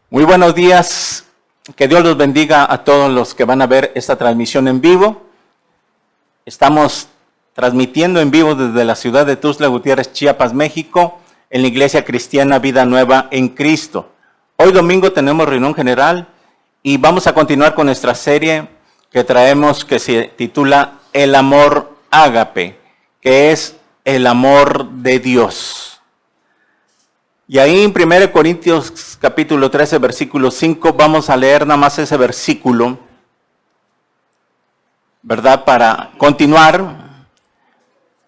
Muy buenos días, que Dios los bendiga a todos los que van a ver esta transmisión en vivo. Estamos transmitiendo en vivo desde la ciudad de Tuxtla Gutiérrez, Chiapas, México, en la Iglesia Cristiana Vida Nueva en Cristo. Hoy domingo tenemos reunión general y vamos a continuar con nuestra serie que traemos que se titula El amor ágape, que es el amor de Dios. Y ahí en 1 Corintios capítulo 13, versículo 5, vamos a leer nada más ese versículo, ¿verdad? Para continuar,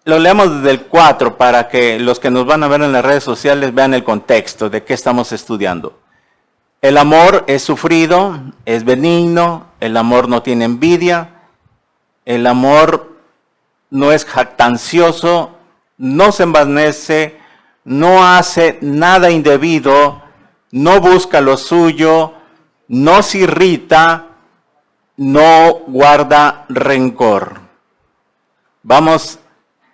lo leemos desde el 4 para que los que nos van a ver en las redes sociales vean el contexto de qué estamos estudiando. El amor es sufrido, es benigno, el amor no tiene envidia, el amor no es jactancioso, no se envanece, no hace nada indebido, no busca lo suyo, no se irrita, no guarda rencor. Vamos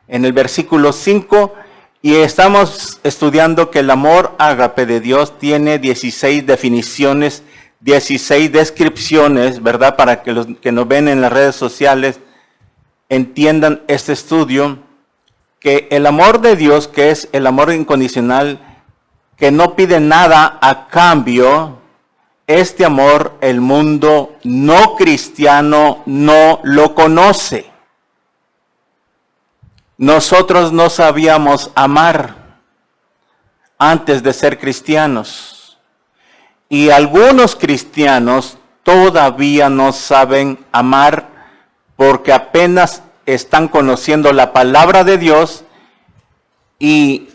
en el versículo 5 y estamos estudiando que el amor ágape de Dios tiene 16 definiciones, 16 descripciones, ¿verdad? Para que los que nos ven en las redes sociales entiendan este estudio. Que el amor de Dios, que es el amor incondicional, que no pide nada a cambio, este amor el mundo no cristiano no lo conoce. Nosotros no sabíamos amar antes de ser cristianos. Y algunos cristianos todavía no saben amar porque apenas están conociendo la palabra de Dios, y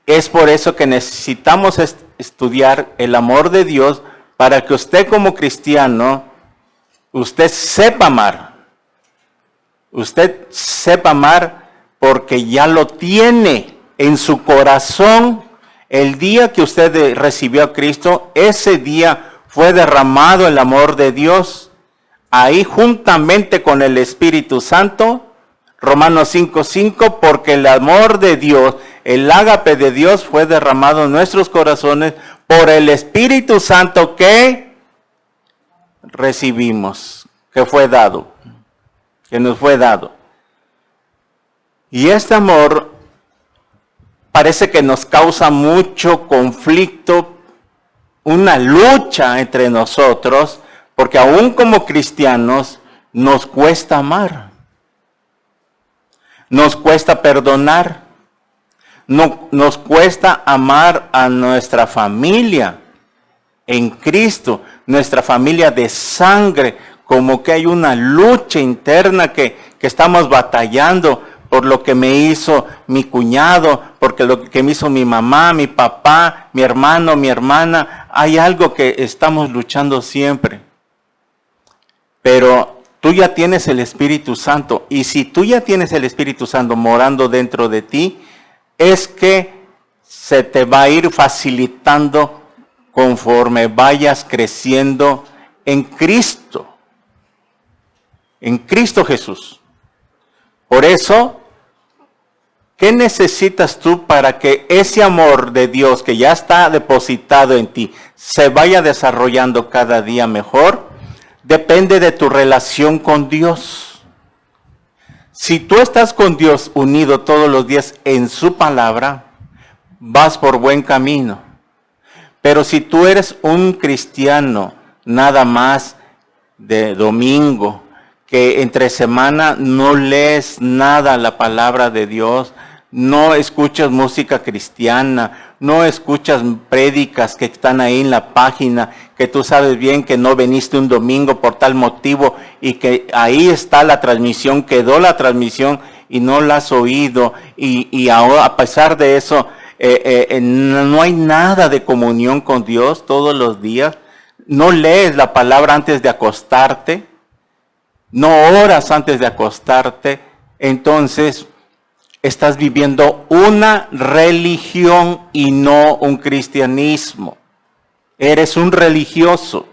es por eso que necesitamos estudiar el amor de Dios para que usted como cristiano, usted sepa amar. Usted sepa amar porque ya lo tiene en su corazón. El día que usted recibió a Cristo, ese día fue derramado el amor de Dios. Ahí juntamente con el Espíritu Santo, Romanos 5:5, porque el amor de Dios, el ágape de Dios fue derramado en nuestros corazones por el Espíritu Santo que recibimos, que fue dado, que nos fue dado. Y este amor parece que nos causa mucho conflicto, una lucha entre nosotros, porque aún como cristianos nos cuesta amar. Nos cuesta perdonar, nos cuesta amar a nuestra familia en Cristo, nuestra familia de sangre, como que hay una lucha interna que estamos batallando por lo que me hizo mi cuñado, porque lo que me hizo mi mamá, mi papá, mi hermano, mi hermana. Hay algo que estamos luchando siempre. Pero tú ya tienes el Espíritu Santo, y si tú ya tienes el Espíritu Santo morando dentro de ti, es que se te va a ir facilitando conforme vayas creciendo en Cristo Jesús. Por eso, ¿qué necesitas tú para que ese amor de Dios que ya está depositado en ti se vaya desarrollando cada día mejor? Depende de tu relación con Dios. Si tú estás con Dios unido todos los días en su palabra, vas por buen camino. Pero si tú eres un cristiano nada más de domingo, que entre semana no lees nada la palabra de Dios, no escuchas música cristiana, no escuchas prédicas que están ahí en la página, que tú sabes bien que no viniste un domingo por tal motivo y que ahí está la transmisión, quedó la transmisión y no la has oído, y ahora, a pesar de eso, no hay nada de comunión con Dios todos los días, no lees la palabra antes de acostarte, no oras antes de acostarte, entonces estás viviendo una religión y no un cristianismo. Eres un religioso.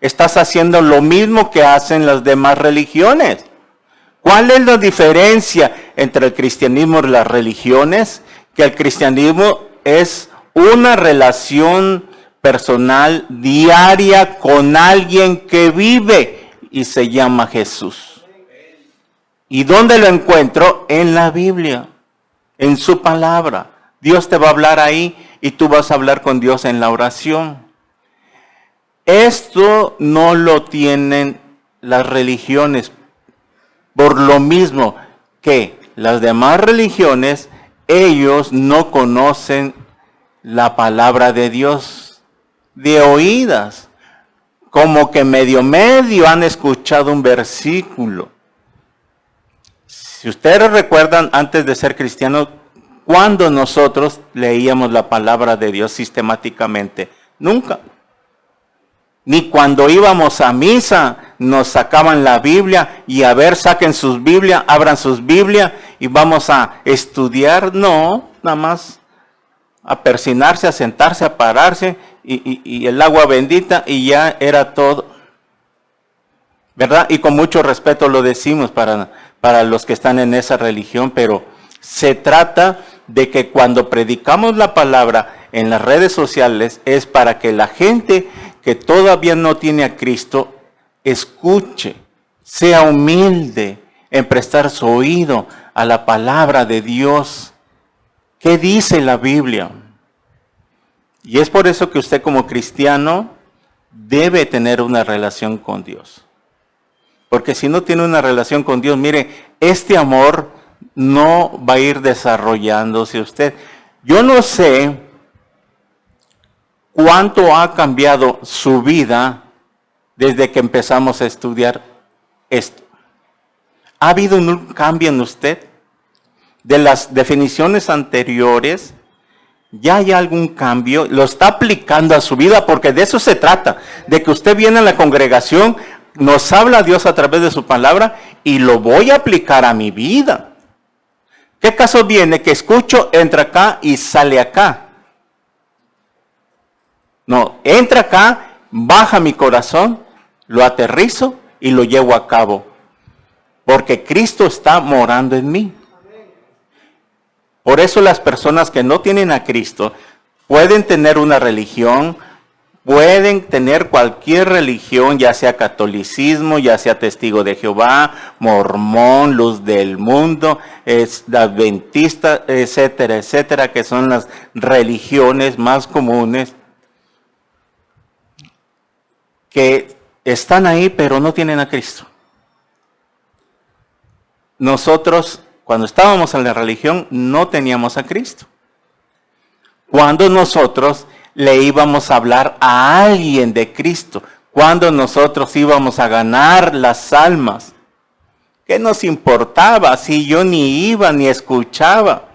Estás haciendo lo mismo que hacen las demás religiones. ¿Cuál es la diferencia entre el cristianismo y las religiones? Que el cristianismo es una relación personal, diaria, con alguien que vive y se llama Jesús. ¿Y dónde lo encuentro? En la Biblia, en su palabra. Dios te va a hablar ahí y tú vas a hablar con Dios en la oración. Esto no lo tienen las religiones, por lo mismo que las demás religiones, ellos no conocen la palabra de Dios de oídas, como que medio han escuchado un versículo. Si ustedes recuerdan, antes de ser cristianos, ¿cuándo nosotros leíamos la palabra de Dios sistemáticamente? Nunca. Ni cuando íbamos a misa nos sacaban la Biblia y a ver, saquen sus Biblias, abran sus Biblias y vamos a estudiar. No, nada más a persinarse, a sentarse, a pararse y el agua bendita y ya era todo. ¿Verdad? Y con mucho respeto lo decimos para los que están en esa religión, pero se trata de que cuando predicamos la palabra en las redes sociales es para que la gente que todavía no tiene a Cristo escuche, sea humilde en prestar su oído a la palabra de Dios. ¿Qué dice la Biblia? Y es por eso que usted como cristiano debe tener una relación con Dios. Porque si no tiene una relación con Dios, mire, este amor no va a ir desarrollándose usted. Yo no sé cuánto ha cambiado su vida desde que empezamos a estudiar esto. ¿Ha habido un cambio en usted? De las definiciones anteriores, ¿ya hay algún cambio? ¿Lo está aplicando a su vida? Porque de eso se trata, de que usted viene a la congregación, nos habla Dios a través de su palabra y lo voy a aplicar a mi vida. ¿Qué caso viene que escucho, entra acá y sale acá? No, entra acá, baja mi corazón, lo aterrizo y lo llevo a cabo. Porque Cristo está morando en mí. Por eso las personas que no tienen a Cristo pueden tener una religión, pueden tener cualquier religión, ya sea catolicismo, ya sea testigo de Jehová, mormón, luz del mundo, adventista, etcétera, etcétera, que son las religiones más comunes que están ahí pero no tienen a Cristo. Nosotros, cuando estábamos en la religión, no teníamos a Cristo. Cuando nosotros le íbamos a hablar a alguien de Cristo, cuando nosotros íbamos a ganar las almas, ¿qué nos importaba si yo ni iba ni escuchaba?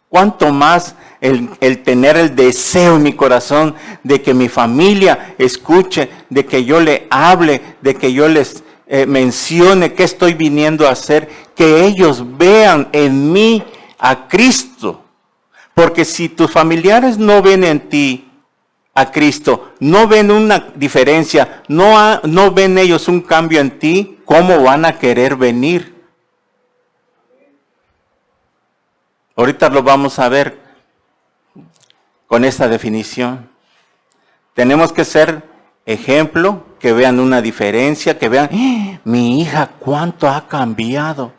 ¿Cuánto más el tener el deseo en mi corazón de que mi familia escuche, de que yo le hable, de que yo les mencione qué estoy viniendo a hacer, que ellos vean en mí a Cristo? Porque si tus familiares no ven en ti a Cristo, no ven una diferencia, no ven ellos un cambio en ti, ¿cómo van a querer venir? Ahorita lo vamos a ver con esta definición. Tenemos que ser ejemplo, que vean una diferencia, que vean, mi hija cuánto ha cambiado.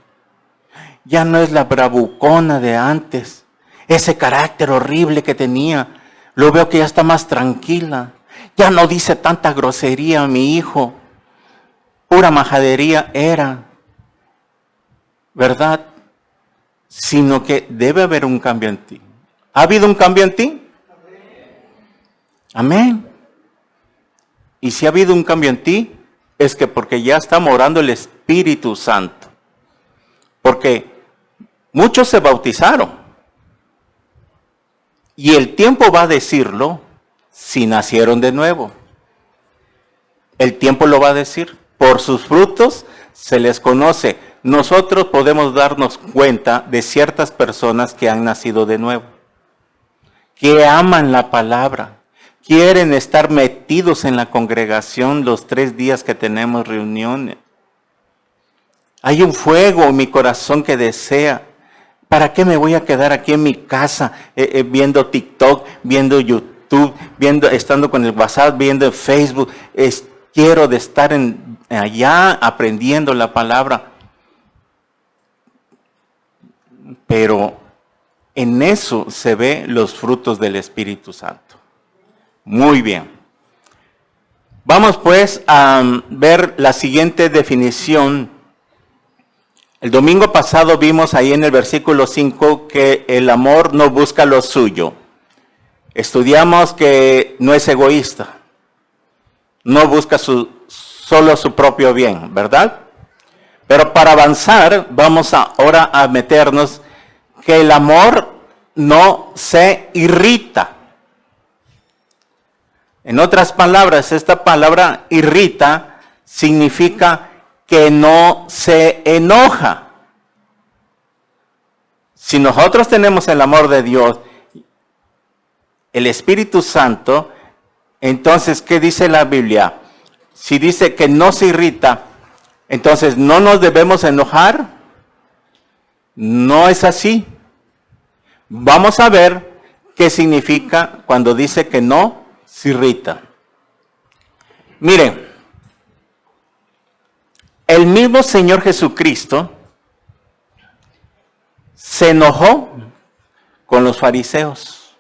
Ya no es la bravucona de antes, ese carácter horrible que tenía. Lo veo que ya está más tranquila. Ya no dice tanta grosería mi hijo. Pura majadería era, ¿verdad? Sino que debe haber un cambio en ti. ¿Ha habido un cambio en ti? Amén. Y si ha habido un cambio en ti, es que porque ya está morando el Espíritu Santo. Porque muchos se bautizaron. Y el tiempo va a decirlo si nacieron de nuevo. El tiempo lo va a decir. Por sus frutos se les conoce. Nosotros podemos darnos cuenta de ciertas personas que han nacido de nuevo, que aman la palabra, quieren estar metidos en la congregación los 3 días que tenemos reuniones. Hay un fuego en mi corazón que desea. ¿Para qué me voy a quedar aquí en mi casa viendo TikTok, viendo YouTube, viendo, estando con el WhatsApp, viendo Facebook, quiero de estar allá aprendiendo la palabra. Pero en eso se ve los frutos del Espíritu Santo. Muy bien. Vamos pues a ver la siguiente definición. El domingo pasado vimos ahí en el versículo 5 que el amor no busca lo suyo. Estudiamos que no es egoísta. No busca solo su propio bien, ¿verdad? Pero para avanzar, vamos ahora a meternos que el amor no se irrita. En otras palabras, esta palabra irrita significa que no se enoja. Si nosotros tenemos el amor de Dios, el Espíritu Santo, entonces, ¿qué dice la Biblia? Si dice que no se irrita, entonces no nos debemos enojar. No es así. Vamos a ver qué significa cuando dice que no se irrita. Miren, el mismo Señor Jesucristo se enojó con los fariseos.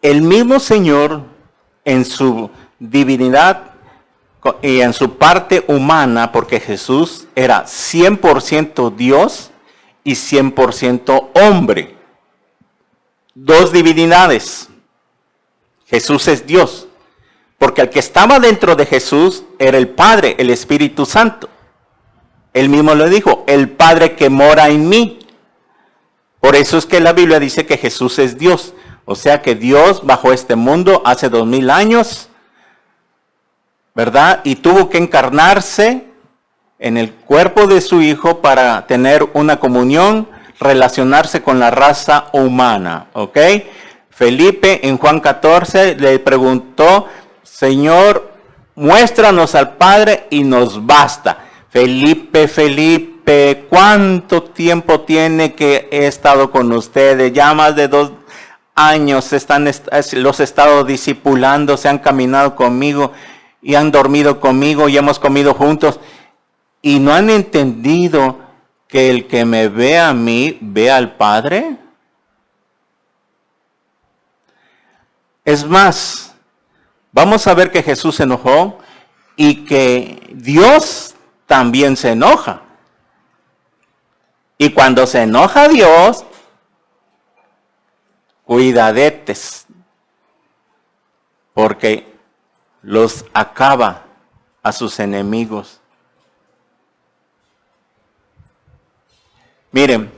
El mismo Señor, en su divinidad y en su parte humana, porque Jesús era 100% Dios y 100% hombre. Dos divinidades. Jesús es Dios, porque el que estaba dentro de Jesús era el Padre, el Espíritu Santo. Él mismo lo dijo, el Padre que mora en mí. Por eso es que la Biblia dice que Jesús es Dios. O sea que Dios bajó este mundo hace 2000 años, ¿verdad? Y tuvo que encarnarse en el cuerpo de su Hijo para tener una comunión, relacionarse con la raza humana, ¿ok? Felipe en Juan 14 le preguntó, Señor, muéstranos al Padre y nos basta. Felipe, ¿cuánto tiempo tiene que he estado con ustedes? Ya más de 2 años los he estado discipulando, se han caminado conmigo y han dormido conmigo y hemos comido juntos. ¿Y no han entendido que el que me ve a mí, ve al Padre? Es más, vamos a ver que Jesús se enojó y que Dios también se enoja. Y cuando se enoja Dios, cuidadetes, porque los acaba a sus enemigos. Miren,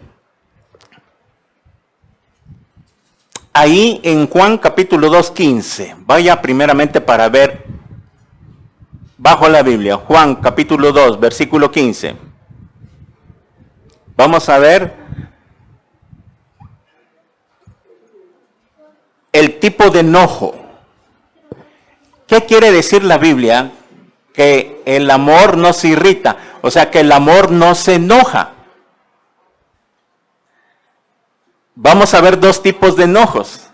ahí en Juan capítulo 2:15, vaya primeramente para ver bajo la Biblia, Juan capítulo 2, versículo 15. Vamos a ver el tipo de enojo. ¿Qué quiere decir la Biblia? Que el amor no se irrita, o sea que el amor no se enoja. Vamos a ver 2 tipos de enojos,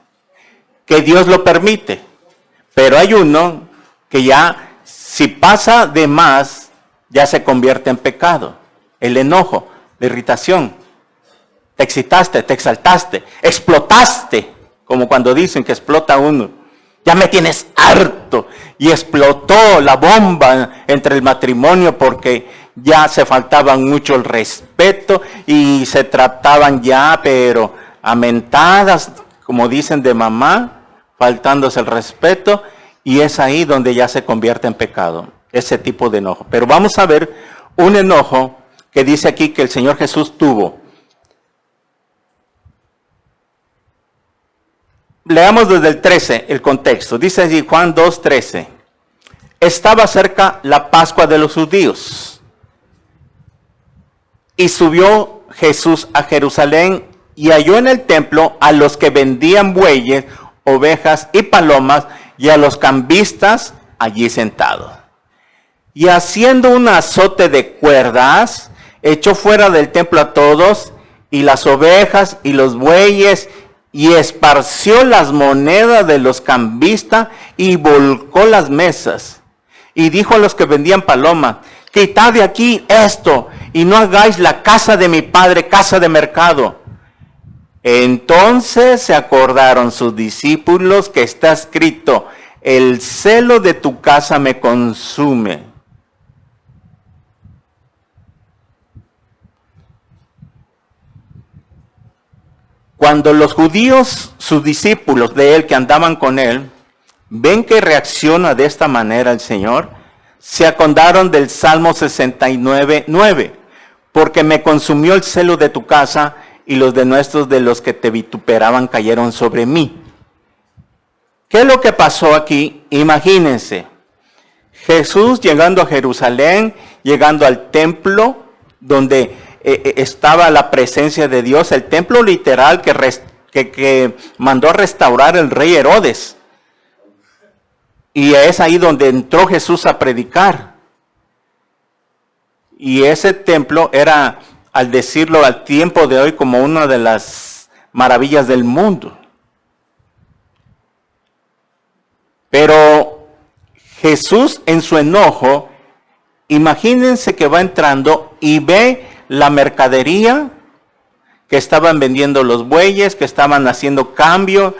que Dios lo permite, pero hay uno que ya, si pasa de más, ya se convierte en pecado. El enojo, la irritación. Te excitaste, te exaltaste, explotaste, como cuando dicen que explota uno. Ya me tienes harto. Y explotó la bomba entre el matrimonio porque ya se faltaban mucho el respeto y se trataban ya, pero a mentadas, como dicen de mamá, faltándose el respeto, y es ahí donde ya se convierte en pecado, ese tipo de enojo. Pero vamos a ver un enojo que dice aquí que el Señor Jesús tuvo. Leamos desde el 13 el contexto. Dice allí Juan 2:13. Estaba cerca la Pascua de los judíos. Y subió Jesús a Jerusalén y halló en el templo a los que vendían bueyes, ovejas y palomas y a los cambistas allí sentados. Y haciendo un azote de cuerdas, echó fuera del templo a todos y las ovejas y los bueyes y esparció las monedas de los cambistas y volcó las mesas. Y dijo a los que vendían paloma: quitad de aquí esto y no hagáis la casa de mi padre casa de mercado. Entonces se acordaron sus discípulos que está escrito: el celo de tu casa me consume. Cuando los judíos, sus discípulos de él que andaban con él, ven que reacciona de esta manera el Señor, se acordaron del Salmo 69:9, porque me consumió el celo de tu casa y los denuestos de los que te vituperaban cayeron sobre mí. ¿Qué es lo que pasó aquí? Imagínense, Jesús llegando a Jerusalén, llegando al templo donde estaba la presencia de Dios, el templo literal que mandó a restaurar el rey Herodes. Y es ahí donde entró Jesús a predicar. Y ese templo era, al decirlo al tiempo de hoy, como una de las maravillas del mundo. Pero Jesús en su enojo, imagínense que va entrando y ve la mercadería que estaban vendiendo los bueyes, que estaban haciendo cambio.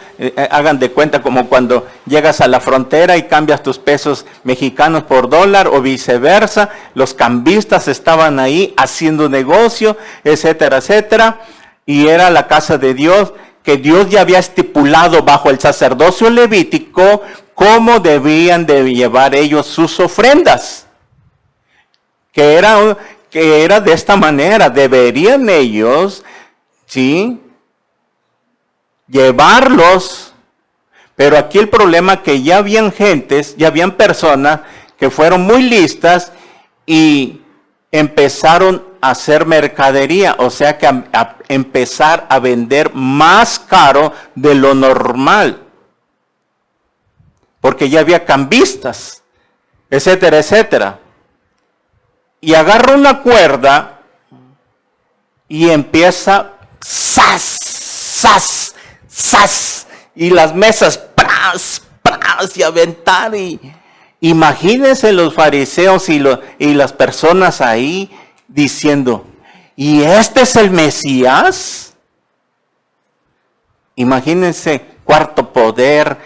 Hagan de cuenta como cuando llegas a la frontera y cambias tus pesos mexicanos por dólar o viceversa. Los cambistas estaban ahí haciendo negocio, etcétera, etcétera. Y era la casa de Dios, que Dios ya había estipulado bajo el sacerdocio levítico cómo debían de llevar ellos sus ofrendas. Que era de esta manera, deberían ellos, ¿sí?, llevarlos. Pero aquí el problema es que ya habían gentes, ya habían personas que fueron muy listas y empezaron a hacer mercadería, o sea que a empezar a vender más caro de lo normal, porque ya había cambistas, etcétera, etcétera. Y agarra una cuerda y empieza ¡zas! ¡Zas! ¡Zas! Y las mesas ¡pras! ¡Pras! Y aventar. Y imagínense los fariseos y las personas ahí diciendo: ¿y este es el Mesías? Imagínense Cuarto Poder,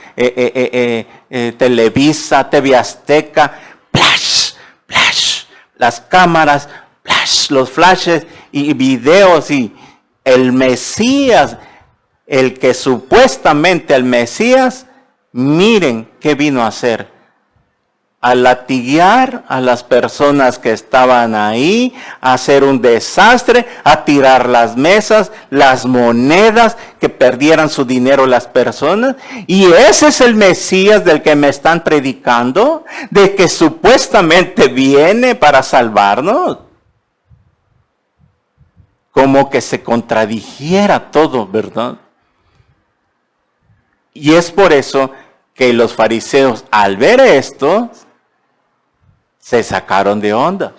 Televisa, TV Azteca, ¡plash! ¡Plash! Las cámaras, ¡plash! Los flashes y videos, y el Mesías, el que supuestamente el Mesías, miren qué vino a hacer: a latiguear a las personas que estaban ahí, a hacer un desastre, a tirar las mesas, las monedas, que perdieran su dinero las personas. Y ese es el Mesías del que me están predicando, de que supuestamente viene para salvarnos. Como que se contradijera todo, ¿verdad? Y es por eso que los fariseos, al ver esto, se sacaron de onda.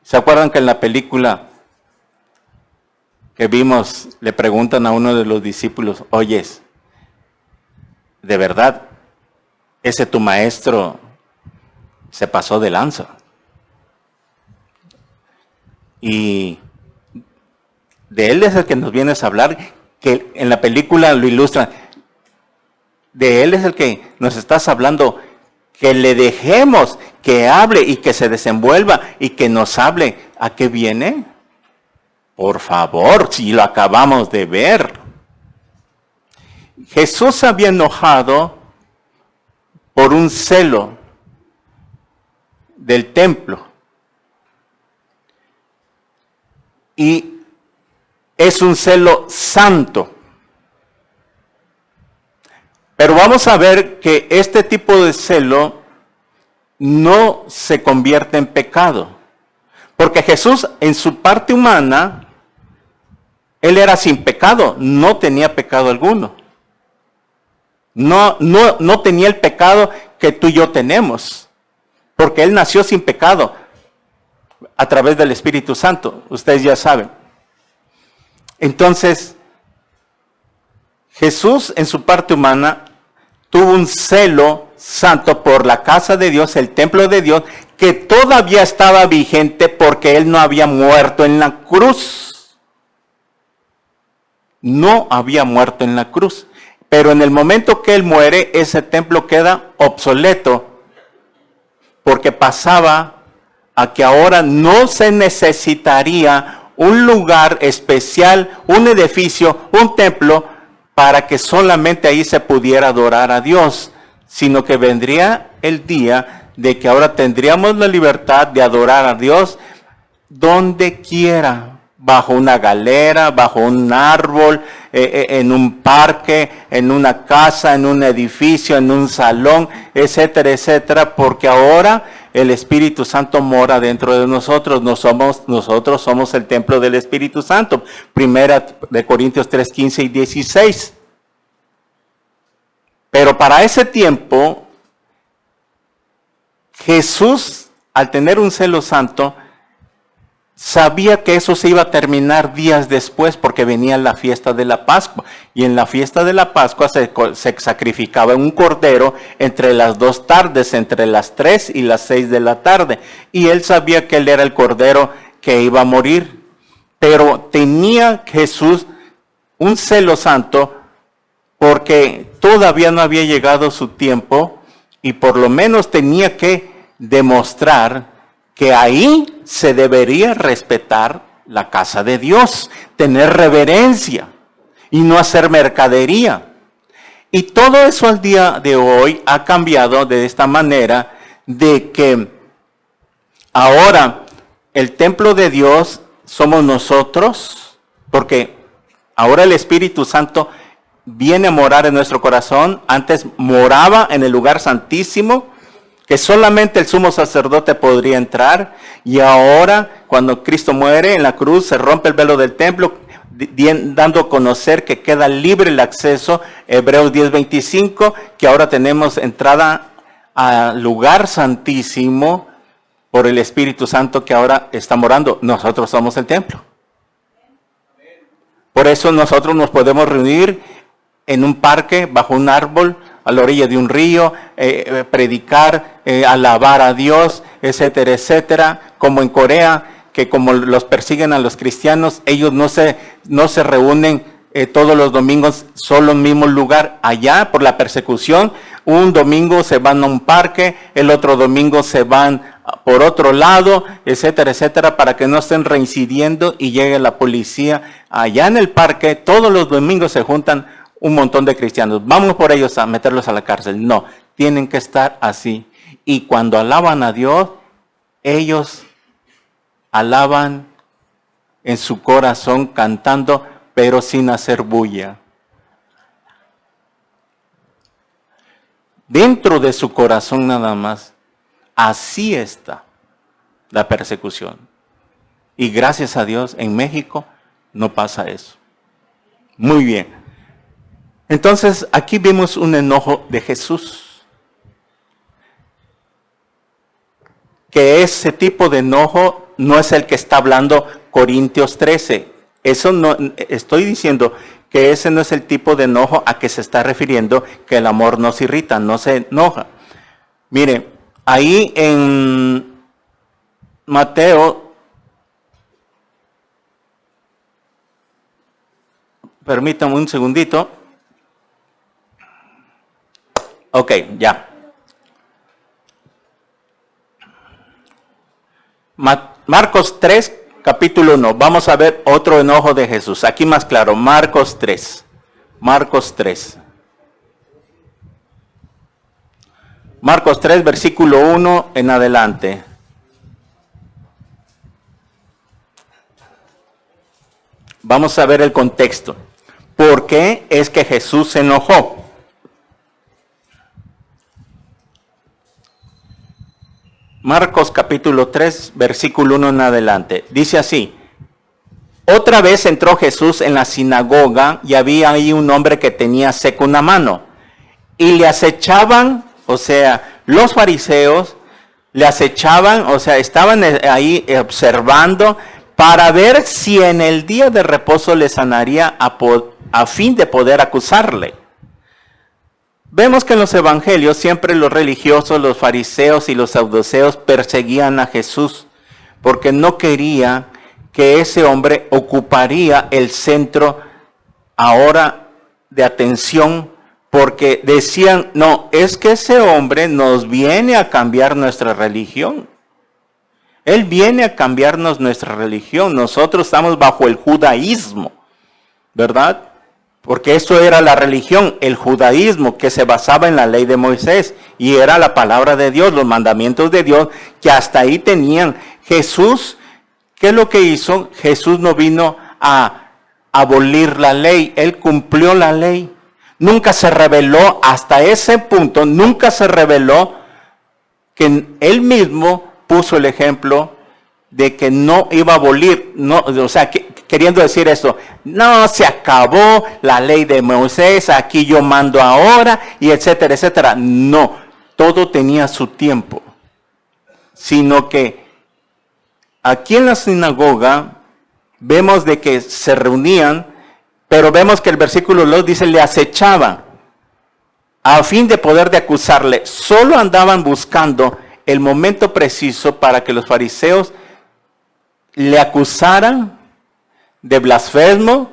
¿Se acuerdan que en la película que vimos le preguntan a uno de los discípulos: oyes, ¿de verdad ese tu maestro se pasó de lanza? Y de él es el que nos vienes a hablar, que en la película lo ilustran. De él es el que nos estás hablando, que le dejemos que hable y que se desenvuelva y que nos hable. ¿A qué viene? Por favor, si lo acabamos de ver. Jesús se había enojado por un celo del templo. Y es un celo santo. Pero vamos a ver que este tipo de celo no se convierte en pecado. Porque Jesús, en su parte humana, él era sin pecado, no tenía pecado alguno. No tenía el pecado que tú y yo tenemos. Porque él nació sin pecado a través del Espíritu Santo. Ustedes ya saben. Entonces, Jesús en su parte humana tuvo un celo santo por la casa de Dios, el templo de Dios, que todavía estaba vigente porque Él no había muerto en la cruz. No había muerto en la cruz. Pero en el momento que Él muere, ese templo queda obsoleto, porque pasaba a que ahora no se necesitaría un lugar especial, un edificio, un templo, para que solamente ahí se pudiera adorar a Dios, sino que vendría el día de que ahora tendríamos la libertad de adorar a Dios donde quiera, bajo una galera, bajo un árbol, en un parque, en una casa, en un edificio, en un salón, etcétera, etcétera, porque ahora el Espíritu Santo mora dentro de nosotros. Nosotros somos el templo del Espíritu Santo. Primera de Corintios 3, 15 y 16. Pero para ese tiempo, Jesús, al tener un celo santo, sabía que eso se iba a terminar días después, porque venía la fiesta de la Pascua. Y en la fiesta de la Pascua se sacrificaba un cordero entre las 2 tardes, entre las 3 y las 6 de la tarde. Y él sabía que él era el cordero que iba a morir. Pero tenía Jesús un celo santo porque todavía no había llegado su tiempo y por lo menos tenía que demostrar que ahí se debería respetar la casa de Dios, tener reverencia y no hacer mercadería. Y todo eso al día de hoy ha cambiado de esta manera, de que ahora el templo de Dios somos nosotros, porque ahora el Espíritu Santo viene a morar en nuestro corazón. Antes moraba en el lugar santísimo, que solamente el sumo sacerdote podría entrar, y ahora cuando Cristo muere en la cruz se rompe el velo del templo, dando a conocer que queda libre el acceso. Hebreos 10:25, que ahora tenemos entrada al lugar santísimo por el Espíritu Santo que ahora está morando. Nosotros somos el templo. Por eso nosotros nos podemos reunir en un parque, bajo un árbol, a la orilla de un río, predicar, alabar a Dios, etcétera, etcétera. Como en Corea, que como los persiguen a los cristianos, ellos no se reúnen todos los domingos solo en el mismo lugar. Allá, por la persecución, un domingo se van a un parque, el otro domingo se van por otro lado, etcétera, etcétera, para que no estén reincidiendo y llegue la policía. Allá en el parque, todos los domingos se juntan un montón de cristianos. Vamos por ellos a meterlos a la cárcel. No, tienen que estar así. Y cuando alaban a Dios, ellos alaban en su corazón cantando, pero sin hacer bulla. Dentro de su corazón nada más. Así está la persecución. Y gracias a Dios, en México no pasa eso. Muy bien. Entonces, aquí vemos un enojo de Jesús. Que ese tipo de enojo no es el que está hablando Corintios 13. Eso no, estoy diciendo que ese no es el tipo de enojo a que se está refiriendo, que el amor nos irrita, no se enoja. Mire, ahí en Mateo, permítanme un segundito. Ok, ya. Marcos 3, capítulo 1. Vamos a ver otro enojo de Jesús. Aquí más claro, Marcos 3. Marcos 3. Marcos 3, versículo 1 en adelante. Vamos a ver el contexto. ¿Por qué es que Jesús se enojó? Marcos capítulo 3, versículo 1 en adelante. Dice así: otra vez entró Jesús en la sinagoga y había ahí un hombre que tenía seca una mano. Y le acechaban, o sea, los fariseos le acechaban, o sea, estaban ahí observando para ver si en el día de reposo le sanaría a fin de poder acusarle. Vemos que en los evangelios siempre los religiosos, los fariseos y los saduceos perseguían a Jesús porque no querían que ese hombre ocuparía el centro ahora de atención, porque decían, no, es que ese hombre nos viene a cambiar nuestra religión. Él viene a cambiarnos nuestra religión. Nosotros estamos bajo el judaísmo, ¿verdad? Porque eso era la religión, el judaísmo, que se basaba en la ley de Moisés. Y era la palabra de Dios, los mandamientos de Dios, que hasta ahí tenían. Jesús, ¿qué es lo que hizo? Jesús no vino a abolir la ley, Él cumplió la ley. Nunca se reveló hasta ese punto, nunca se reveló que Él mismo puso el ejemplo de que no iba a abolir, no, o sea, queriendo decir esto, no, se acabó la ley de Moisés, aquí yo mando ahora, y etcétera, etcétera. No, todo tenía su tiempo, sino que aquí en la sinagoga vemos de que se reunían, pero vemos que el versículo 2 dice, le acechaban, a fin de poder de acusarle. Solo andaban buscando el momento preciso para que los fariseos le acusaran de blasfemo,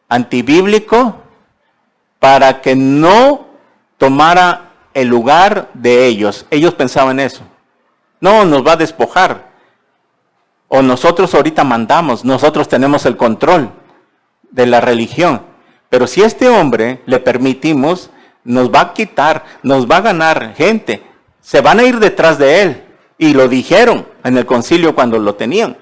antibíblico, para que no tomara el lugar de ellos. Ellos pensaban eso. No, nos va a despojar. O nosotros ahorita mandamos, nosotros tenemos el control de la religión. Pero si a este hombre le permitimos, nos va a quitar, nos va a ganar gente. Se van a ir detrás de él. Y lo dijeron en el concilio cuando lo tenían.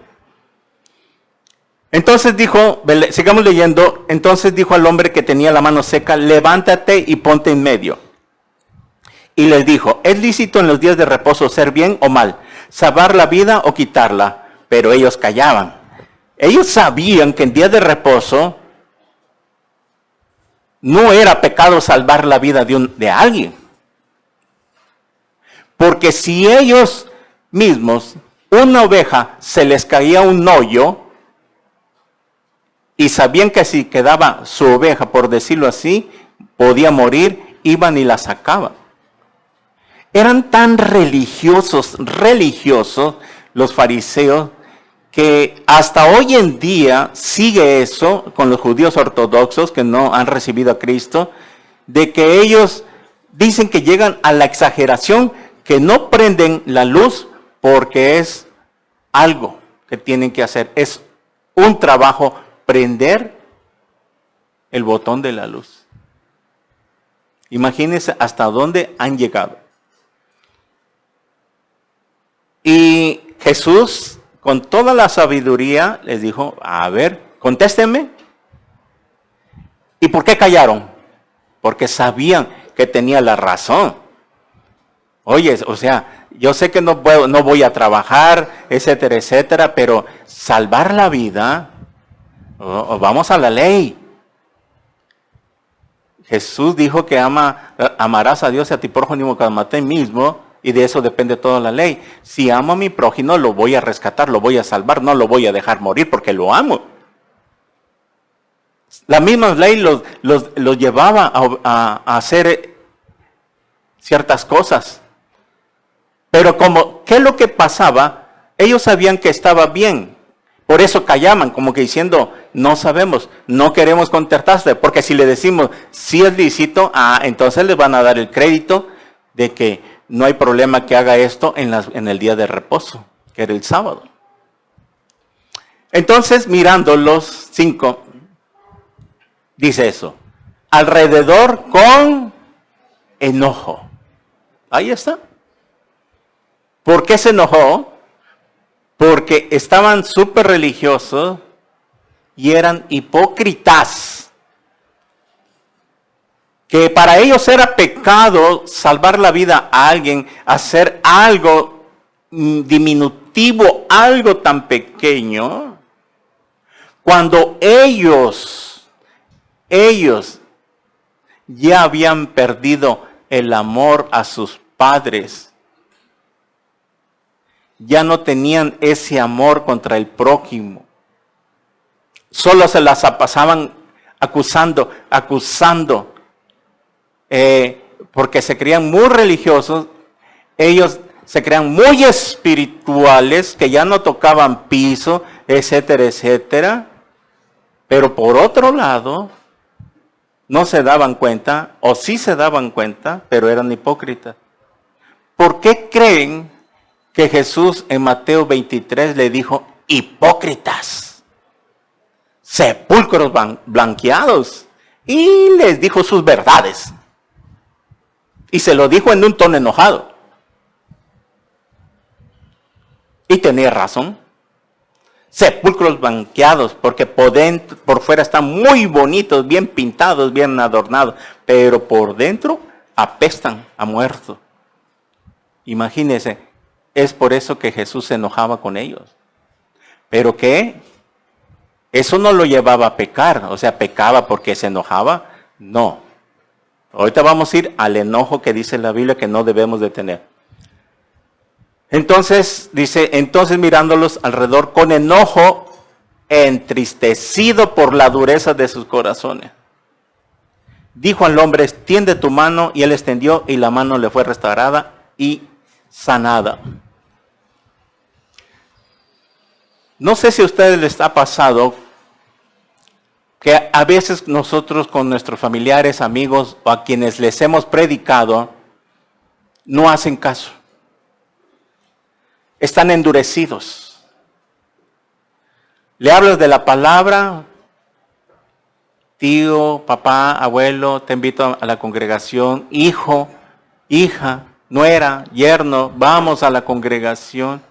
Entonces dijo, sigamos leyendo, entonces dijo al hombre que tenía la mano seca, levántate y ponte en medio. Y les dijo, ¿es lícito en los días de reposo ser bien o mal, salvar la vida o quitarla? Pero ellos callaban. Ellos sabían que en días de reposo no era pecado salvar la vida de alguien. Porque si ellos mismos, una oveja, se les caía un hoyo, y sabían que si quedaba su oveja, por decirlo así, podía morir, iban y la sacaban. Eran tan religiosos los fariseos, que hasta hoy en día sigue eso con los judíos ortodoxos que no han recibido a Cristo, de que ellos dicen que llegan a la exageración, que no prenden la luz porque es algo que tienen que hacer, es un trabajo prender el botón de la luz. Imagínense hasta dónde han llegado. Y Jesús, con toda la sabiduría, les dijo, a ver, contéstenme. ¿Y por qué callaron? Porque sabían que tenía la razón. Oye, o sea, yo sé que no voy a trabajar, etcétera, etcétera, pero salvar la vida, vamos a la ley. Jesús dijo que amarás a Dios y a ti prójimo como a ti mismo, y de eso depende toda la ley. Si amo a mi prójimo, lo voy a rescatar, lo voy a salvar, no lo voy a dejar morir porque lo amo. La misma ley los llevaba a hacer ciertas cosas. Pero ¿qué es lo que pasaba? Ellos sabían que estaba bien. Por eso callaban, como que diciendo, no sabemos, no queremos contestarte, porque si le decimos, si es lícito, entonces les van a dar el crédito de que no hay problema que haga esto en el día de reposo, que era el sábado. Entonces, mirando los 5, dice eso, alrededor con enojo. Ahí está. ¿Por qué se enojó? Porque estaban súper religiosos y eran hipócritas. Que para ellos era pecado salvar la vida a alguien, hacer algo diminutivo, algo tan pequeño, cuando ellos ya habían perdido el amor a sus padres. Ya no tenían ese amor contra el prójimo. Solo se las pasaban acusando, porque se creían muy religiosos, ellos se creían muy espirituales, que ya no tocaban piso, etcétera, etcétera. Pero por otro lado, no se daban cuenta, o sí se daban cuenta, pero eran hipócritas. ¿Por qué creen que Jesús en Mateo 23 le dijo hipócritas, sepulcros blanqueados? Y les dijo sus verdades. Y se lo dijo en un tono enojado. Y tenía razón. Sepulcros blanqueados, porque por fuera están muy bonitos, bien pintados, bien adornados, pero por dentro apestan a muerto. Imagínense, es por eso que Jesús se enojaba con ellos. ¿Pero qué? Eso no lo llevaba a pecar, o sea, pecaba porque se enojaba. No. Ahorita vamos a ir al enojo que dice la Biblia que no debemos de tener. Entonces, dice, entonces mirándolos alrededor con enojo, entristecido por la dureza de sus corazones, dijo al hombre, extiende tu mano, y él extendió, y la mano le fue restaurada y sanada. No sé si a ustedes les ha pasado que a veces nosotros con nuestros familiares, amigos o a quienes les hemos predicado, no hacen caso. Están endurecidos. Le hablas de la palabra, tío, papá, abuelo, te invito a la congregación, hijo, hija, nuera, yerno, vamos a la congregación.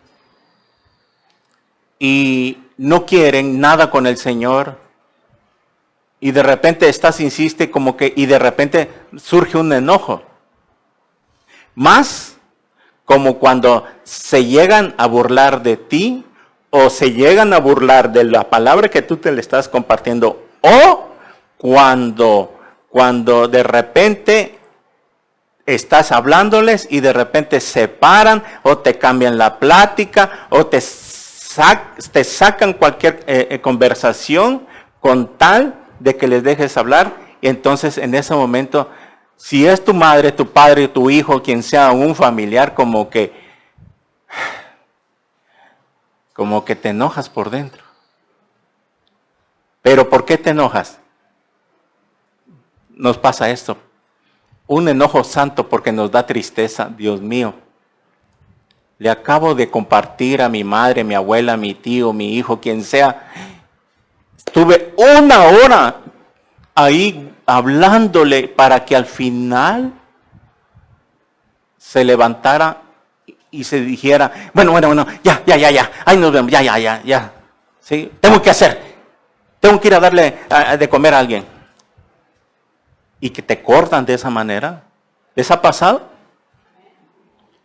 Y no quieren nada con el Señor. Y de repente insiste y de repente surge un enojo. Más como cuando se llegan a burlar de ti o se llegan a burlar de la palabra que tú te le estás compartiendo, o cuando de repente estás hablándoles y de repente se paran o te cambian la plática o te sacan cualquier conversación con tal de que les dejes hablar. Y entonces en ese momento, si es tu madre, tu padre, tu hijo, quien sea, un familiar, como que te enojas por dentro. ¿Pero por qué te enojas? Nos pasa esto. Un enojo santo porque nos da tristeza. Dios mío, le acabo de compartir a mi madre, mi abuela, mi tío, mi hijo, quien sea. Estuve 1 hora ahí hablándole para que al final se levantara y se dijera, bueno, ya, ahí nos vemos, ya, ¿sí? Tengo que ir a darle de comer a alguien. Y que te cortan de esa manera. ¿Les ha pasado?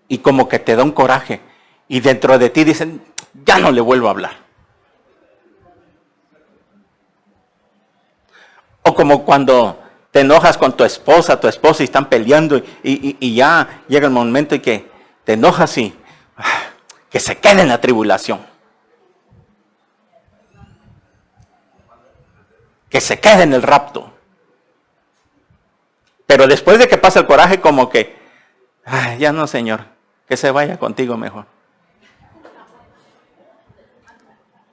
Y como que te da un coraje. Y dentro de ti dicen, ya no le vuelvo a hablar. O como cuando te enojas con tu esposa y están peleando y ya llega el momento en que te enojas y que se quede en la tribulación. Que se quede en el rapto. Pero después de que pasa el coraje, como que, ya no, Señor, que se vaya contigo mejor.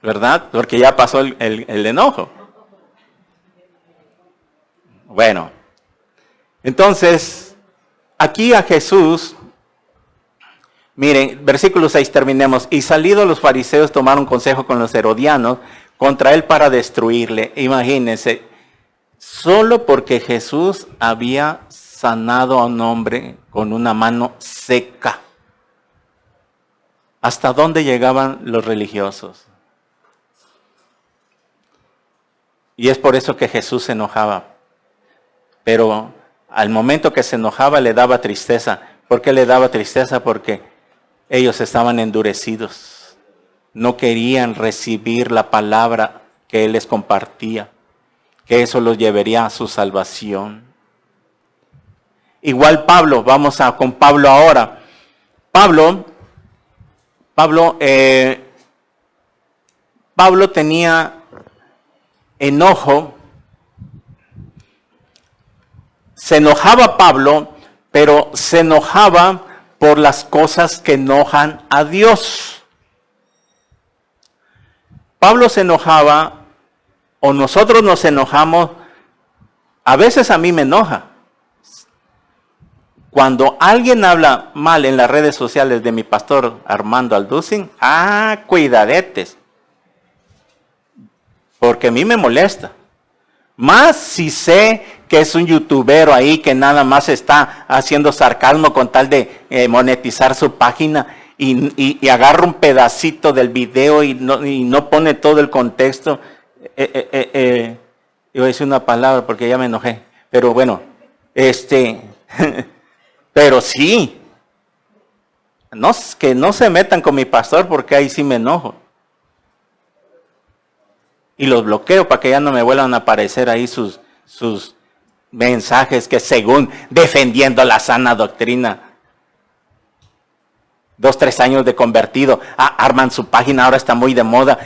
¿Verdad? Porque ya pasó el enojo. Bueno, entonces, aquí a Jesús, miren, versículo 6, terminemos. Y salidos los fariseos tomaron consejo con los herodianos contra él para destruirle. Imagínense, solo porque Jesús había sanado a un hombre con una mano seca. ¿Hasta dónde llegaban los religiosos? Y es por eso que Jesús se enojaba. Pero al momento que se enojaba le daba tristeza. ¿Por qué le daba tristeza? Porque ellos estaban endurecidos. No querían recibir la palabra que Él les compartía, que eso los llevaría a su salvación. Igual Pablo, vamos con Pablo ahora. Pablo tenía enojo se enojaba Pablo, pero se enojaba por las cosas que enojan a Dios. Pablo se enojaba, o nosotros nos enojamos, a veces a mí me enoja. Cuando alguien habla mal en las redes sociales de mi pastor Armando Alducin, cuidadetes. Porque a mí me molesta. Más si sé que es un youtubero ahí que nada más está haciendo sarcasmo con tal de monetizar su página y agarra un pedacito del video y no pone todo el contexto. Iba a decir una palabra porque ya me enojé. Pero bueno, pero sí. Que no se metan con mi pastor porque ahí sí me enojo. Y los bloqueo para que ya no me vuelvan a aparecer ahí sus mensajes que según defendiendo la sana doctrina. 2, 3 años de convertido, arman su página, ahora está muy de moda,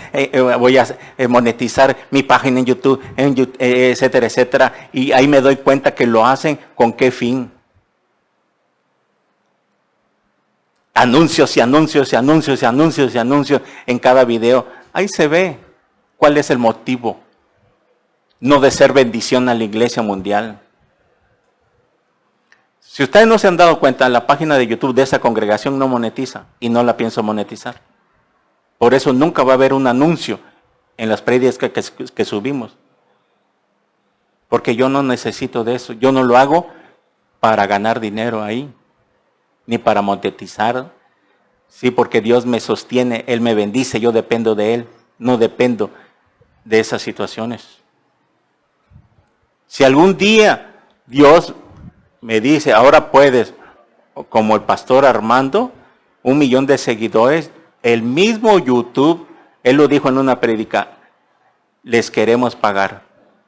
voy a monetizar mi página en YouTube, etcétera, etcétera. Y ahí me doy cuenta que lo hacen con qué fin. Anuncios y anuncios y anuncios y anuncios y anuncios en cada video. Ahí se ve cuál es el motivo. No de ser bendición a la iglesia mundial. Si ustedes no se han dado cuenta, la página de YouTube de esa congregación no monetiza y no la pienso monetizar. Por eso nunca va a haber un anuncio en las prédicas que subimos. Porque yo no necesito de eso. Yo no lo hago para ganar dinero ahí, ni para monetizar. Sí, porque Dios me sostiene, Él me bendice, yo dependo de Él. No dependo de esas situaciones. Si algún día Dios me dice, ahora puedes, como el pastor Armando, 1 millón de seguidores, el mismo YouTube, él lo dijo en una prédica, les queremos pagar,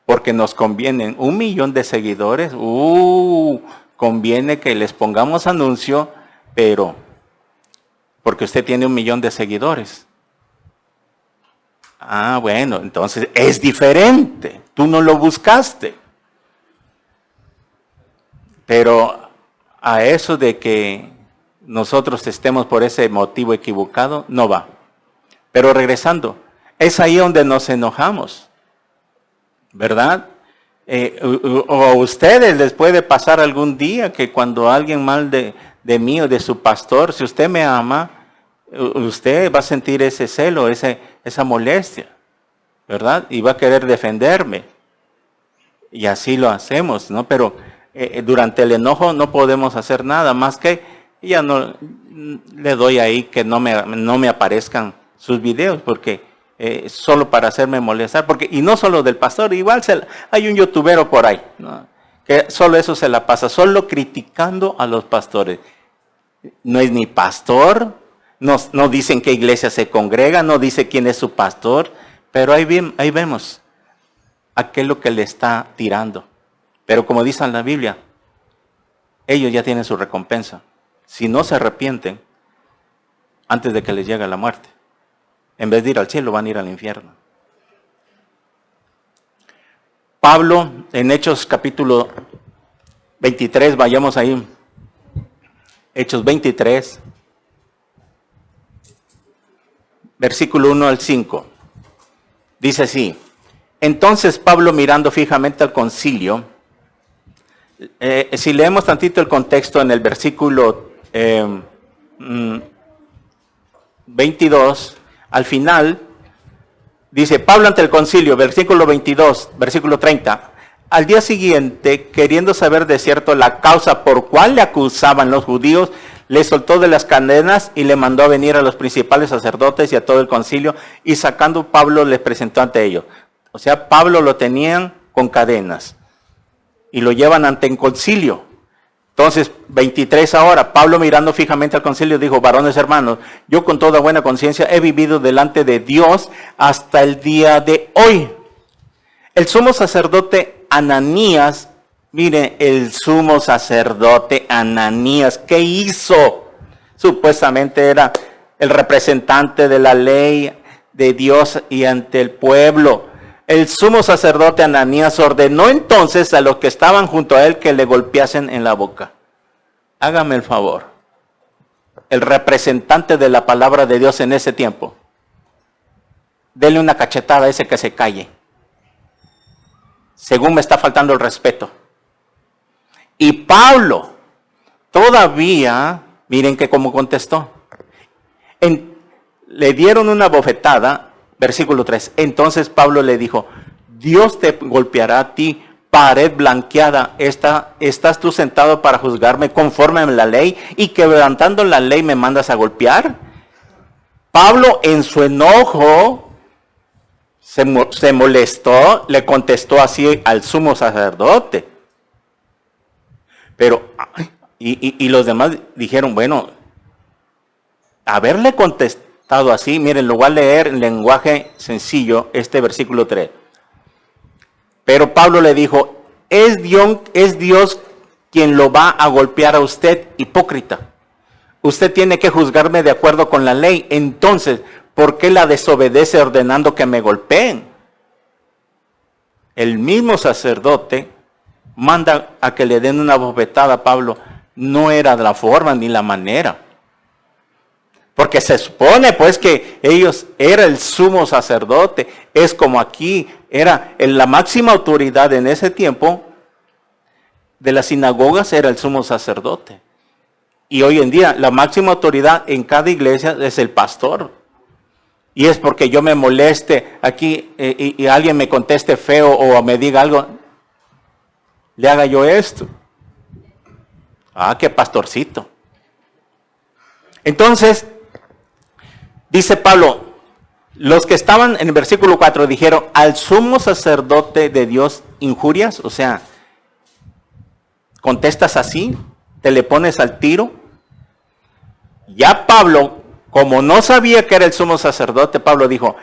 porque nos convienen 1 millón de seguidores, conviene que les pongamos anuncio, pero porque usted tiene 1 millón de seguidores. Bueno, entonces es diferente, tú no lo buscaste. Pero a eso de que nosotros estemos por ese motivo equivocado, no va. Pero regresando, es ahí donde nos enojamos, ¿verdad? O a ustedes les puede pasar algún día que cuando alguien mal de mí o de su pastor, si usted me ama, usted va a sentir ese celo, esa molestia, ¿verdad? Y va a querer defenderme. Y así lo hacemos, ¿no? Pero durante el enojo no podemos hacer nada más que ya no le doy ahí que no me aparezcan sus videos porque solo para hacerme molestar, y no solo del pastor, igual hay un youtubero por ahí, ¿no? Que solo eso se la pasa, solo criticando a los pastores. No es ni pastor, no dicen qué iglesia se congrega, no dice quién es su pastor, pero ahí vemos a qué es lo que le está tirando. Pero como dice en la Biblia, ellos ya tienen su recompensa. Si no se arrepienten, antes de que les llegue la muerte, en vez de ir al cielo, van a ir al infierno. Pablo, en Hechos capítulo 23, vayamos ahí. Hechos 23, versículo 1 al 5. Dice así: entonces Pablo, mirando fijamente al concilio, si leemos tantito el contexto en el versículo 22, al final, dice Pablo ante el concilio, versículo 22, versículo 30, al día siguiente, queriendo saber de cierto la causa por cual le acusaban los judíos, le soltó de las cadenas y le mandó a venir a los principales sacerdotes y a todo el concilio, y sacando Pablo le presentó ante ellos. O sea, Pablo lo tenían con cadenas y lo llevan ante el concilio. Entonces, 23 ahora, Pablo mirando fijamente al concilio dijo: varones hermanos, yo con toda buena conciencia he vivido delante de Dios hasta el día de hoy. El sumo sacerdote Ananías, mire, el sumo sacerdote Ananías, ¿qué hizo? Supuestamente era el representante de la ley de Dios y ante el pueblo. El sumo sacerdote Ananías ordenó entonces a los que estaban junto a él que le golpeasen en la boca. Hágame el favor. El representante de la palabra de Dios en ese tiempo. Dele una cachetada a ese que se calle. Según me está faltando el respeto. Y Pablo, todavía, miren que como contestó. Le dieron una bofetada, versículo 3. Entonces Pablo le dijo, Dios te golpeará a ti, pared blanqueada. ¿Estás tú sentado para juzgarme conforme a la ley y quebrantando la ley me mandas a golpear? Pablo en su enojo se molestó, le contestó así al sumo sacerdote. Pero, y los demás dijeron, bueno, haberle contestado así, miren, lo voy a leer en lenguaje sencillo, este versículo 3. Pero Pablo le dijo, es Dios quien lo va a golpear a usted, hipócrita. Usted tiene que juzgarme de acuerdo con la ley. Entonces, ¿por qué la desobedece ordenando que me golpeen? El mismo sacerdote manda a que le den una bofetada a Pablo. No era la forma ni la manera. Porque se supone pues que ellos era el sumo sacerdote. Es como aquí, era la máxima autoridad en ese tiempo de las sinagogas era el sumo sacerdote. Y hoy en día la máxima autoridad en cada iglesia es el pastor. Y es porque yo me moleste aquí y alguien me conteste feo o me diga algo, le haga yo esto. Ah, qué pastorcito. Entonces, dice Pablo, los que estaban en el versículo 4 dijeron, al sumo sacerdote de Dios injurias, o sea, contestas así, te le pones al tiro. Ya Pablo, como no sabía que era el sumo sacerdote, Pablo dijo,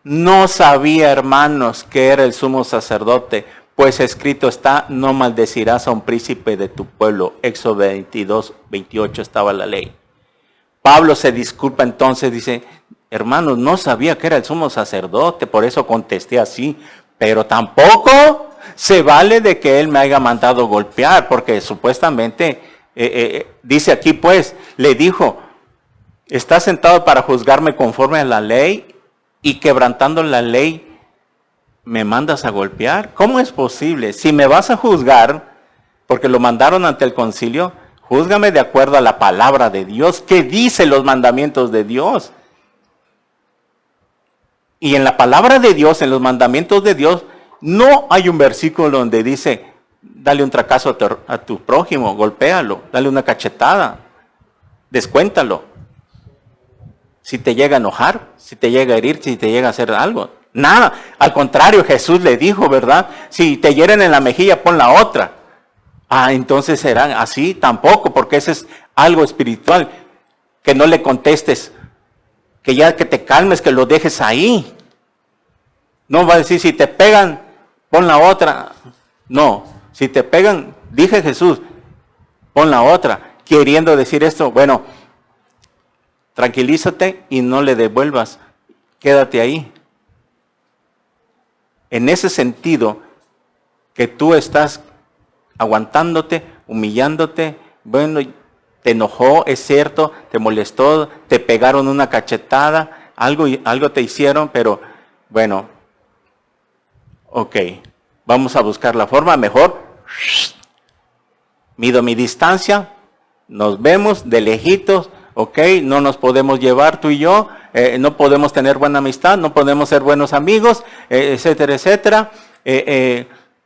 no sabía, hermanos, que era el sumo sacerdote, pues escrito está, no maldecirás a un príncipe de tu pueblo. Éxodo 22, 28 estaba la ley. Pablo se disculpa entonces, dice, hermanos, no sabía que era el sumo sacerdote, por eso contesté así, pero tampoco se vale de que él me haya mandado golpear, porque supuestamente, dice aquí pues, le dijo, ¿estás sentado para juzgarme conforme a la ley y quebrantando la ley me mandas a golpear? ¿Cómo es posible? Si me vas a juzgar, porque lo mandaron ante el concilio, júzgame de acuerdo a la palabra de Dios. ¿Qué dicen los mandamientos de Dios? Y en la palabra de Dios, en los mandamientos de Dios, no hay un versículo donde dice, dale un tracazo a tu prójimo, golpéalo, dale una cachetada, descuéntalo. Si te llega a enojar, si te llega a herir, si te llega a hacer algo. Nada, al contrario, Jesús le dijo, ¿verdad? Si te hieren en la mejilla, pon la otra. Ah, entonces serán así, tampoco, porque eso es algo espiritual. Que no le contestes, que ya que te calmes, que lo dejes ahí. No va a decir, si te pegan, pon la otra. No, si te pegan, dije Jesús, pon la otra. Queriendo decir esto, bueno, tranquilízate y no le devuelvas. Quédate ahí. En ese sentido, que tú estás aguantándote, humillándote, bueno, te enojó, es cierto, te molestó, te pegaron una cachetada, algo te hicieron, pero bueno, ok, vamos a buscar la forma mejor. Mido mi distancia, nos vemos de lejitos, ok, no nos podemos llevar tú y yo, no podemos tener buena amistad, no podemos ser buenos amigos, etcétera, etcétera.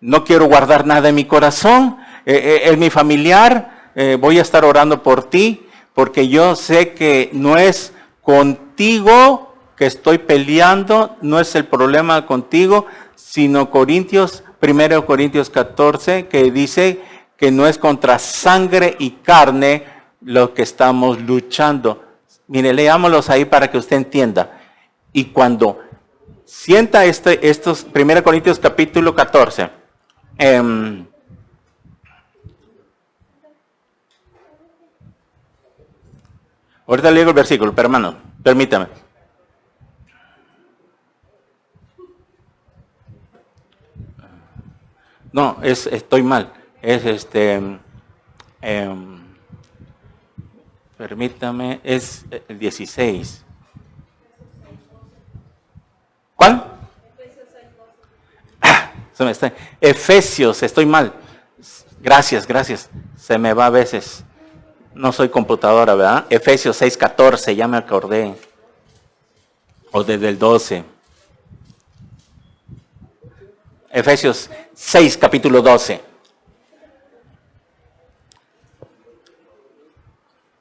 No quiero guardar nada en mi corazón, es mi familiar, voy a estar orando por ti, porque yo sé que no es contigo que estoy peleando, no es el problema contigo, sino 1 Corintios 14, que dice que no es contra sangre y carne lo que estamos luchando. Mire, leámoslos ahí para que usted entienda. Y cuando sienta estos 1 Corintios capítulo 14, ahorita le digo el versículo, pero hermano, permítame. No, estoy mal. Es permítame, es el 16. ¿Cuál? Efesios, estoy mal. Gracias. Se me va a veces. No soy computadora, ¿verdad? Efesios 6:14, ya me acordé. O desde el 12. Efesios 6, capítulo 12.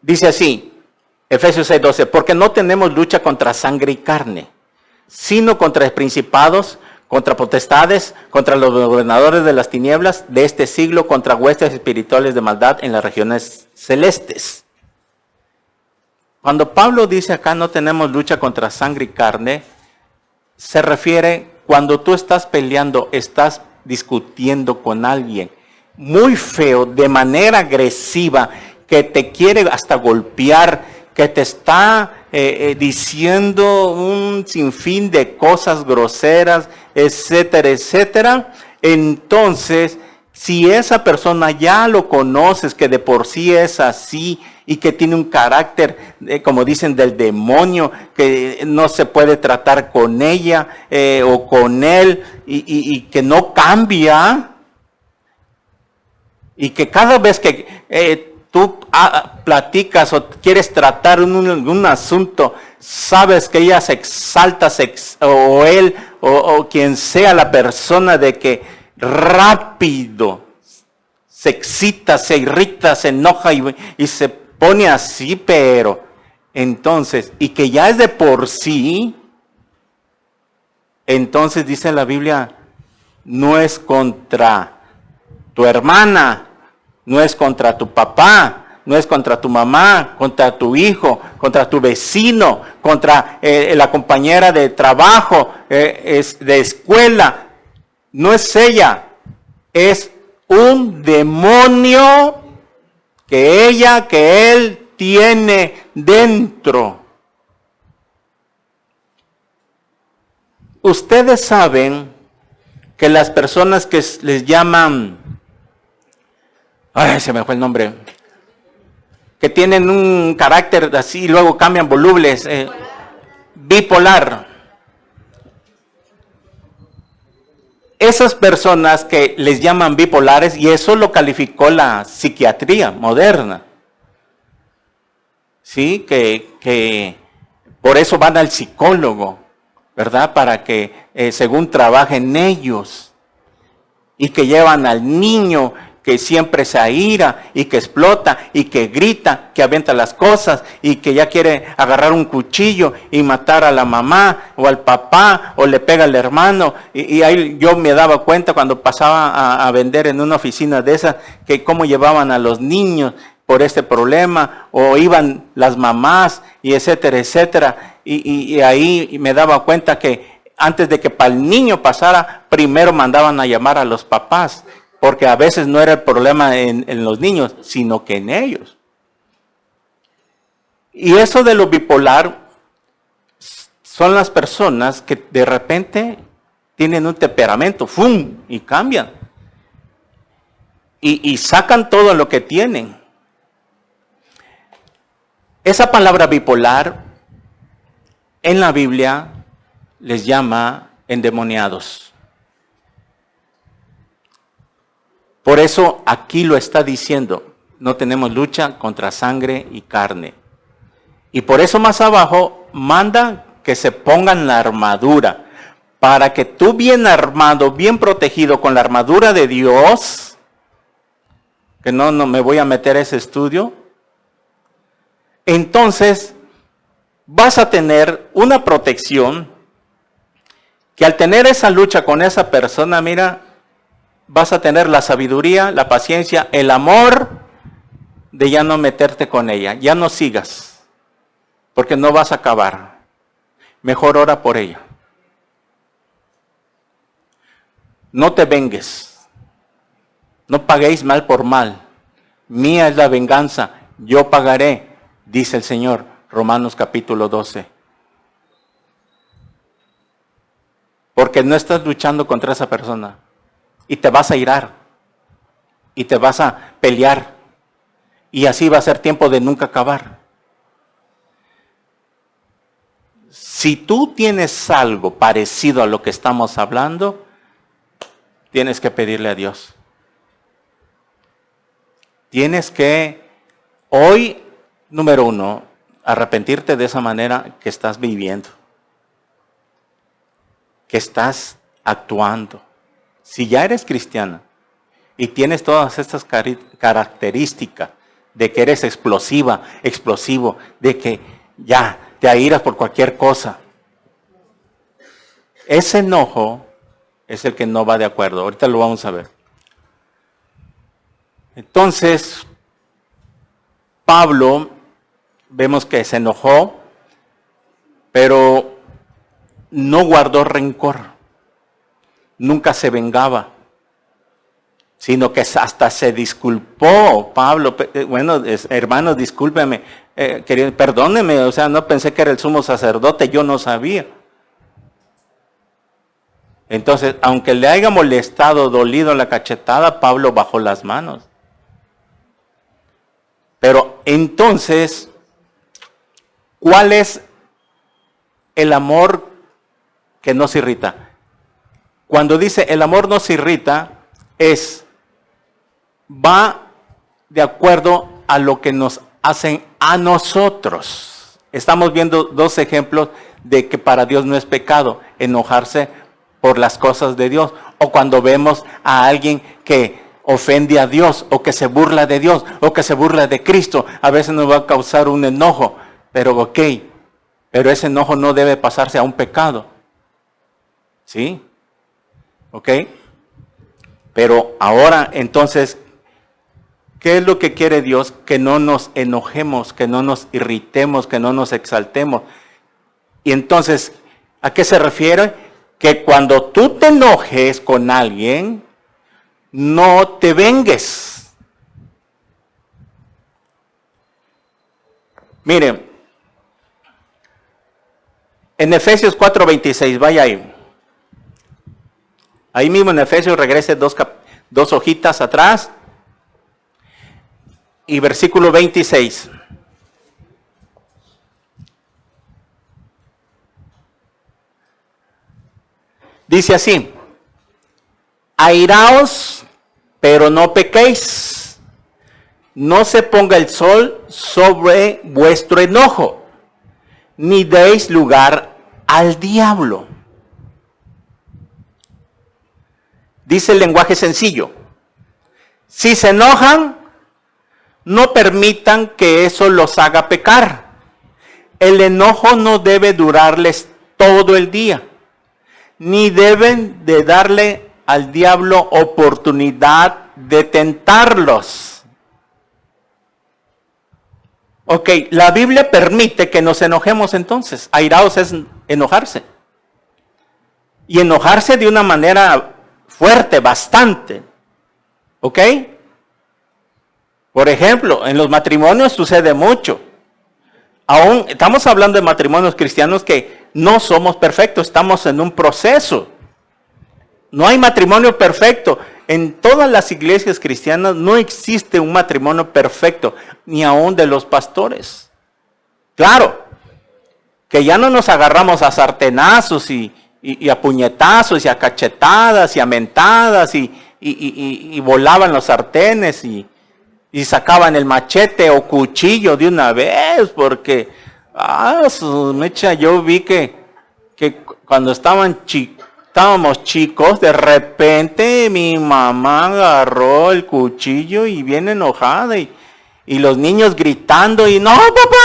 Dice así, Efesios 6:12, porque no tenemos lucha contra sangre y carne, sino contra principados, contra potestades, contra los gobernadores de las tinieblas de este siglo, contra huestes espirituales de maldad en las regiones celestes. Cuando Pablo dice acá no tenemos lucha contra sangre y carne, se refiere cuando tú estás peleando, estás discutiendo con alguien muy feo, de manera agresiva, que te quiere hasta golpear, que te está diciendo un sinfín de cosas groseras, etcétera. Entonces, si esa persona ya lo conoces, que de por sí es así y que tiene un carácter, como dicen, del demonio, que no se puede tratar con ella o con él y que no cambia, y que cada vez que tú platicas o quieres tratar un asunto, sabes que ella se exalta, o él, o quien sea la persona, de que rápido se excita, se irrita, se enoja y se pone así, pero entonces, y que ya es de por sí, entonces dice la Biblia, no es contra tu hermana, no es contra tu papá, no es contra tu mamá, contra tu hijo, contra tu vecino, contra la compañera de trabajo, de escuela. No es ella, es un demonio que él tiene dentro. Ustedes saben que las personas que les llaman, se me fue el nombre, que tienen un carácter así y luego cambian volubles, bipolar. Esas personas que les llaman bipolares, y eso lo calificó la psiquiatría moderna, ¿sí? Que por eso van al psicólogo, ¿verdad? Para que según trabajen ellos, y que llevan al niño que siempre se aira y que explota y que grita, que avienta las cosas y que ya quiere agarrar un cuchillo y matar a la mamá o al papá o le pega al hermano. Y ahí yo me daba cuenta cuando pasaba a vender en una oficina de esas, que cómo llevaban a los niños por este problema, o iban las mamás y etcétera. Y ahí me daba cuenta que antes de que para el niño pasara, primero mandaban a llamar a los papás, porque a veces no era el problema en los niños, sino que en ellos. Y eso de lo bipolar son las personas que de repente tienen un temperamento, ¡fum!, y cambian. Y sacan todo lo que tienen. Esa palabra bipolar en la Biblia les llama endemoniados. Por eso aquí lo está diciendo, no tenemos lucha contra sangre y carne. Y por eso más abajo manda que se pongan la armadura, para que tú bien armado, bien protegido con la armadura de Dios, que no me voy a meter a ese estudio, entonces vas a tener una protección que al tener esa lucha con esa persona, mira, vas a tener la sabiduría, la paciencia, el amor de ya no meterte con ella, ya no sigas, porque no vas a acabar. Mejor ora por ella. No te vengues, no paguéis mal por mal. Mía es la venganza, yo pagaré, dice el Señor, Romanos capítulo 12. Porque no estás luchando contra esa persona. y te vas a irar y te vas a pelear y así va a ser tiempo de nunca acabar. Si tú tienes algo parecido a lo que estamos hablando, tienes que pedirle a Dios. Tienes que, hoy, número uno, arrepentirte de esa manera que estás viviendo, que estás actuando. Si ya eres cristiana y tienes todas estas características de que eres explosiva, explosivo, de que ya te airas por cualquier cosa, ese enojo es el que no va de acuerdo. Ahorita lo vamos a ver. Entonces, Pablo, vemos que se enojó, pero no guardó rencor. Nunca se vengaba, sino que hasta se disculpó. Pablo, bueno, hermanos, discúlpeme, perdóneme, o sea, no pensé que era el sumo sacerdote, yo no sabía. Entonces, aunque le haya molestado, dolido la cachetada, Pablo bajó las manos. Pero entonces, ¿cuál es el amor que nos irrita? Cuando dice el amor nos irrita, va de acuerdo a lo que nos hacen a nosotros. Estamos viendo dos ejemplos de que para Dios no es pecado enojarse por las cosas de Dios, o cuando vemos a alguien que ofende a Dios, o que se burla de Dios, o que se burla de Cristo, a veces nos va a causar un enojo, pero pero ese enojo no debe pasarse a un pecado, ¿sí? ¿Ok? Pero ahora, entonces, ¿qué es lo que quiere Dios? Que no nos enojemos, que no nos irritemos, que no nos exaltemos. Y entonces, ¿a qué se refiere? Que cuando tú te enojes con alguien, no te vengues. Miren, en Efesios 4:26, vaya ahí. Ahí mismo en Efesios, regrese dos hojitas atrás. Y versículo 26. Dice así: airaos, pero no pequéis. No se ponga el sol sobre vuestro enojo, ni deis lugar al diablo. Dice el lenguaje sencillo: si se enojan, no permitan que eso los haga pecar. El enojo no debe durarles todo el día, ni deben de darle al diablo oportunidad de tentarlos. Ok, la Biblia permite que nos enojemos entonces. Airaos es enojarse. Y enojarse de una manera fuerte, bastante. ¿Ok? Por ejemplo, en los matrimonios sucede mucho. Aún estamos hablando de matrimonios cristianos que no somos perfectos, estamos en un proceso. No hay matrimonio perfecto. En todas las iglesias cristianas no existe un matrimonio perfecto, ni aún de los pastores. Claro, que ya no nos agarramos a sartenazos y a puñetazos y a cachetadas y a mentadas y volaban los sartenes y sacaban el machete o cuchillo de una vez, porque, mecha, yo vi que cuando estábamos chicos, de repente mi mamá agarró el cuchillo y bien enojada y los niños gritando y no, papá,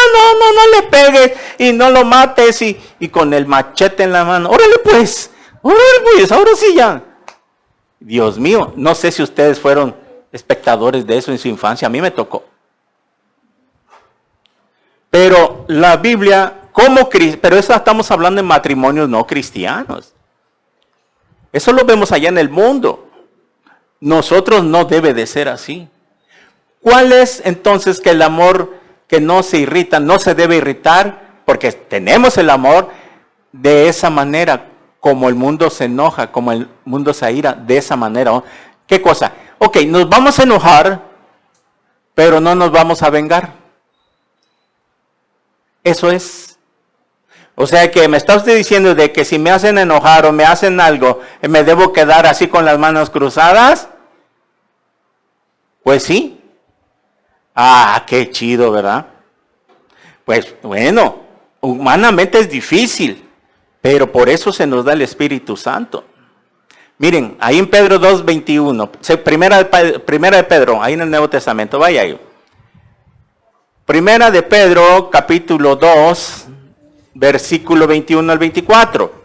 no le pegues y no lo mates y con el machete en la mano. Órale pues, ahora sí ya. Dios mío, no sé si ustedes fueron espectadores de eso en su infancia, a mí me tocó. Pero la Biblia, pero eso estamos hablando de matrimonios no cristianos. Eso lo vemos allá en el mundo. Nosotros no debe de ser así. ¿Cuál es entonces que el amor que no se irrita, no se debe irritar? Porque tenemos el amor de esa manera. como el mundo se enoja, como el mundo se aira, de esa manera. ¿Qué cosa? Ok, nos vamos a enojar, pero no nos vamos a vengar. Eso es. O sea que me está usted diciendo de que si me hacen enojar o me hacen algo, ¿me debo quedar así con las manos cruzadas? Pues sí. Ah, qué chido, ¿verdad? Pues bueno, humanamente es difícil, pero por eso se nos da el Espíritu Santo. Miren, ahí en Pedro 2:21, primera de Pedro, ahí en el Nuevo Testamento, vaya ahí. Primera de Pedro, capítulo 2, versículo 21 al 24.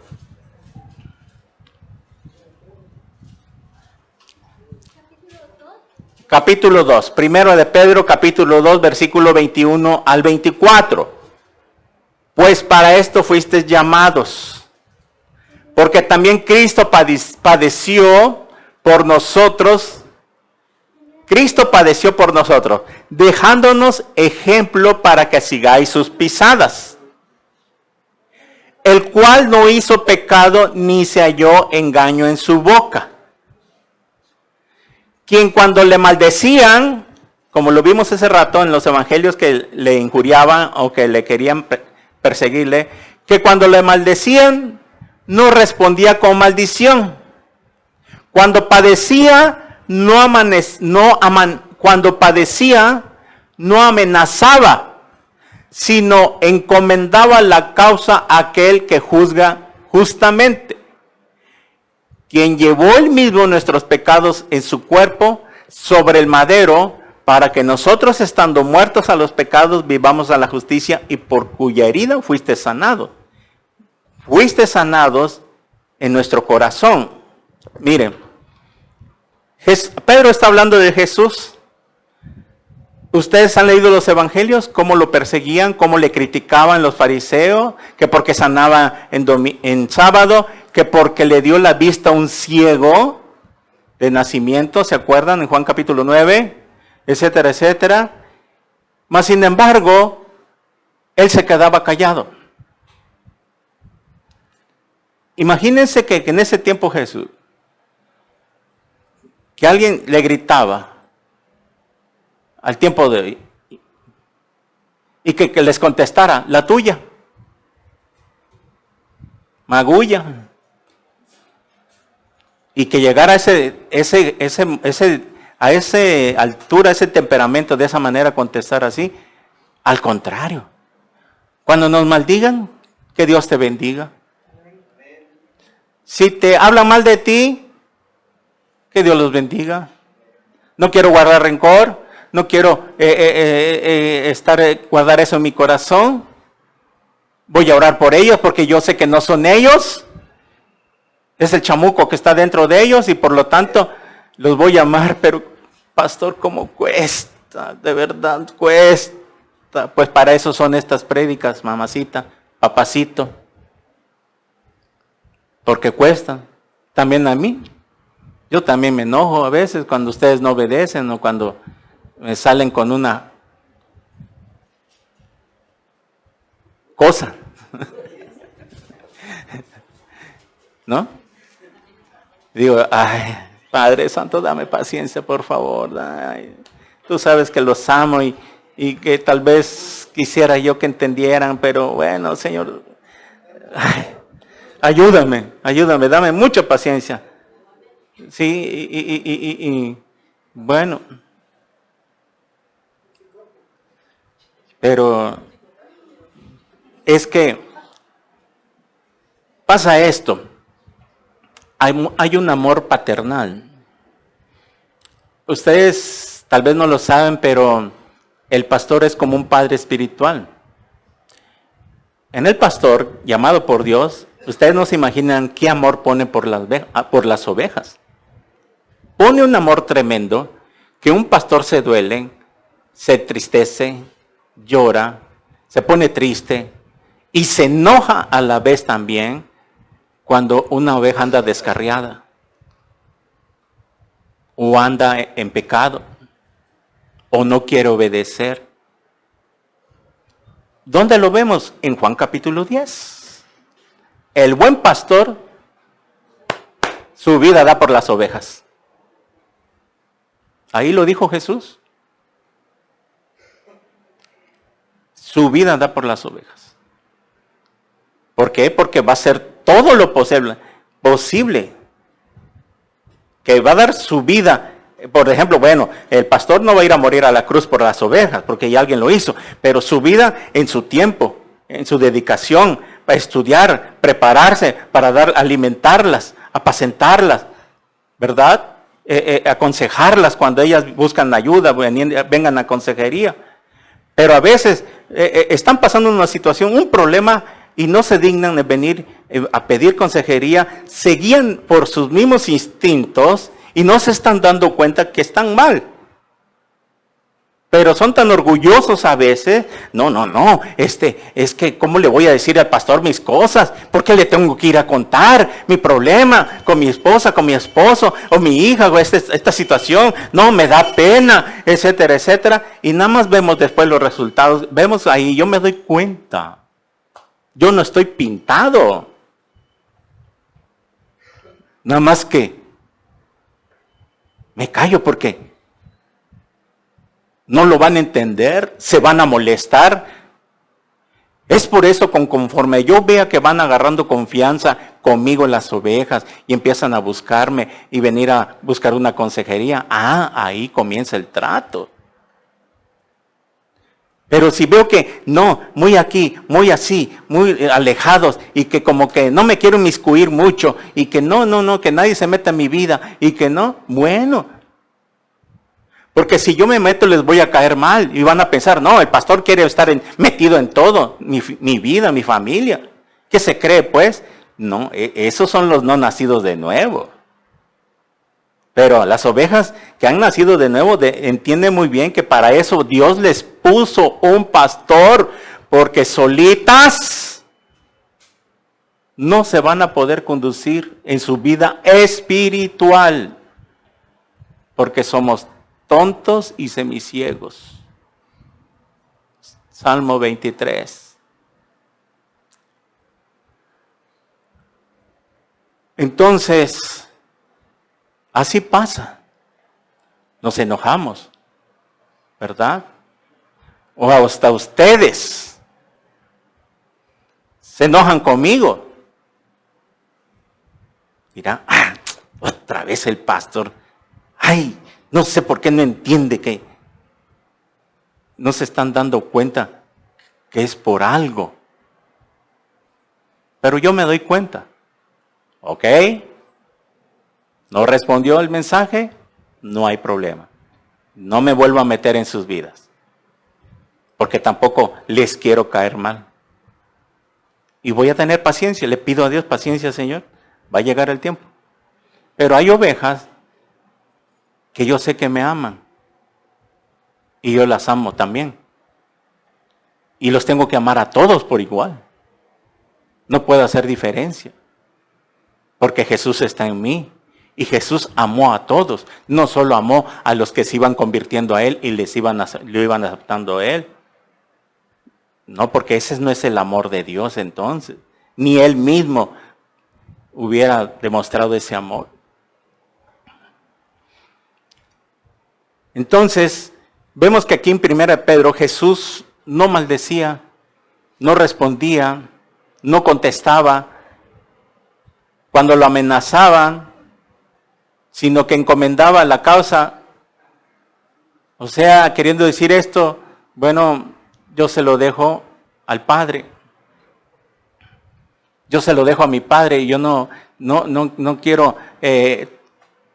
Capítulo 2, primero de Pedro, capítulo 2, versículo 21 al 24. Pues para esto fuisteis llamados, porque también Cristo padeció por nosotros. Cristo padeció por nosotros, dejándonos ejemplo para que sigáis sus pisadas, el cual no hizo pecado ni se halló engaño en su boca. Quien cuando le maldecían, como lo vimos hace rato en los evangelios que le injuriaban o que le querían perseguirle, que cuando le maldecían no respondía con maldición. Cuando padecía no amenazaba, sino encomendaba la causa a aquel que juzga justamente, quien llevó él mismo nuestros pecados en su cuerpo sobre el madero, para que nosotros, estando muertos a los pecados, vivamos a la justicia, y por cuya herida fuiste sanado. Fuiste sanados en nuestro corazón. Miren, Pedro está hablando de Jesús. Ustedes han leído los evangelios, cómo lo perseguían, cómo le criticaban los fariseos, que porque sanaba en sábado, que porque le dio la vista a un ciego de nacimiento, ¿se acuerdan? En Juan capítulo 9, etcétera, etcétera. Mas sin embargo, él se quedaba callado. Imagínense que en ese tiempo Jesús, que alguien le gritaba al tiempo de hoy, y que les contestara, la tuya, magulla, y que llegara a esa altura, ese temperamento, de esa manera, contestar así. Al contrario, cuando nos maldigan, que Dios te bendiga. Si te hablan mal de ti, que Dios los bendiga. No quiero guardar rencor, no quiero guardar eso en mi corazón. Voy a orar por ellos porque yo sé que no son ellos. Es el chamuco que está dentro de ellos y por lo tanto los voy a amar. Pero pastor, ¿cómo cuesta? De verdad cuesta. Pues para eso son estas prédicas, mamacita, papacito. Porque cuestan. También a mí. Yo también me enojo a veces cuando ustedes no obedecen o cuando me salen con una cosa. ¿No? Digo, ay, Padre Santo, dame paciencia, por favor. Ay, tú sabes que los amo y que tal vez quisiera yo que entendieran, pero bueno, Señor, ay, ayúdame, dame mucha paciencia. Sí, y bueno, pero es que pasa esto. Hay un amor paternal. Ustedes tal vez no lo saben, pero el pastor es como un padre espiritual. En el pastor, llamado por Dios, ustedes no se imaginan qué amor pone por las ovejas. Pone un amor tremendo que un pastor se duele, se entristece, llora, se pone triste y se enoja a la vez también cuando una oveja anda descarriada o anda en pecado o no quiere obedecer. ¿Dónde lo vemos? En Juan capítulo 10. El buen pastor su vida da por las ovejas. Ahí lo dijo Jesús. Su vida da por las ovejas. ¿Por qué? Porque va a hacer todo lo posible. Que va a dar su vida. Por ejemplo, bueno, el pastor no va a ir a morir a la cruz por las ovejas, porque ya alguien lo hizo. Pero su vida en su tiempo, en su dedicación, para estudiar, prepararse, para alimentarlas, apacentarlas, ¿verdad? Aconsejarlas cuando ellas buscan ayuda, vengan a consejería. Pero a veces están pasando una situación, un problema, y no se dignan de venir a pedir consejería, se guían por sus mismos instintos y no se están dando cuenta que están mal. Pero son tan orgullosos a veces. No, es que ¿cómo le voy a decir al pastor mis cosas? ¿Por qué le tengo que ir a contar mi problema con mi esposa, con mi esposo, o mi hija, o esta situación? No, me da pena, etcétera, etcétera. Y nada más vemos después los resultados. Vemos ahí, yo me doy cuenta. Yo no estoy pintado. Nada más que me callo porque no lo van a entender, se van a molestar. Es por eso conforme yo vea que van agarrando confianza conmigo las ovejas y empiezan a buscarme y venir a buscar una consejería, ahí comienza el trato. Pero si veo que no, muy aquí, muy así, muy alejados, y que como que no me quiero inmiscuir mucho, y que no, que nadie se meta en mi vida, y que no, bueno. Porque si yo me meto les voy a caer mal, y van a pensar, no, el pastor quiere estar metido en todo, mi vida, mi familia. ¿Qué se cree pues? No, esos son los no nacidos de nuevo. Pero las ovejas que han nacido de nuevo entienden muy bien que para eso Dios les puso un pastor, porque solitas no se van a poder conducir en su vida espiritual, porque somos tontos y semiciegos. Salmo 23. Entonces, así pasa. Nos enojamos, ¿verdad? O hasta ustedes se enojan conmigo. Dirá, otra vez el pastor. Ay, no sé por qué no entiende que no se están dando cuenta que es por algo. Pero yo me doy cuenta. ¿Ok? ¿No respondió el mensaje? No hay problema. No me vuelvo a meter en sus vidas. Porque tampoco les quiero caer mal. Y voy a tener paciencia. Le pido a Dios paciencia, Señor. Va a llegar el tiempo. Pero hay ovejas que yo sé que me aman. Y yo las amo también. Y los tengo que amar a todos por igual. No puedo hacer diferencia. Porque Jesús está en mí. Y Jesús amó a todos. No solo amó a los que se iban convirtiendo a Él y lo iban aceptando a Él. No, porque ese no es el amor de Dios entonces. Ni Él mismo hubiera demostrado ese amor. Entonces, vemos que aquí en 1 Pedro Jesús no maldecía, no respondía, no contestaba cuando lo amenazaban, sino que encomendaba la causa. O sea, queriendo decir esto, bueno, yo se lo dejo al Padre. Yo se lo dejo a mi Padre y yo no quiero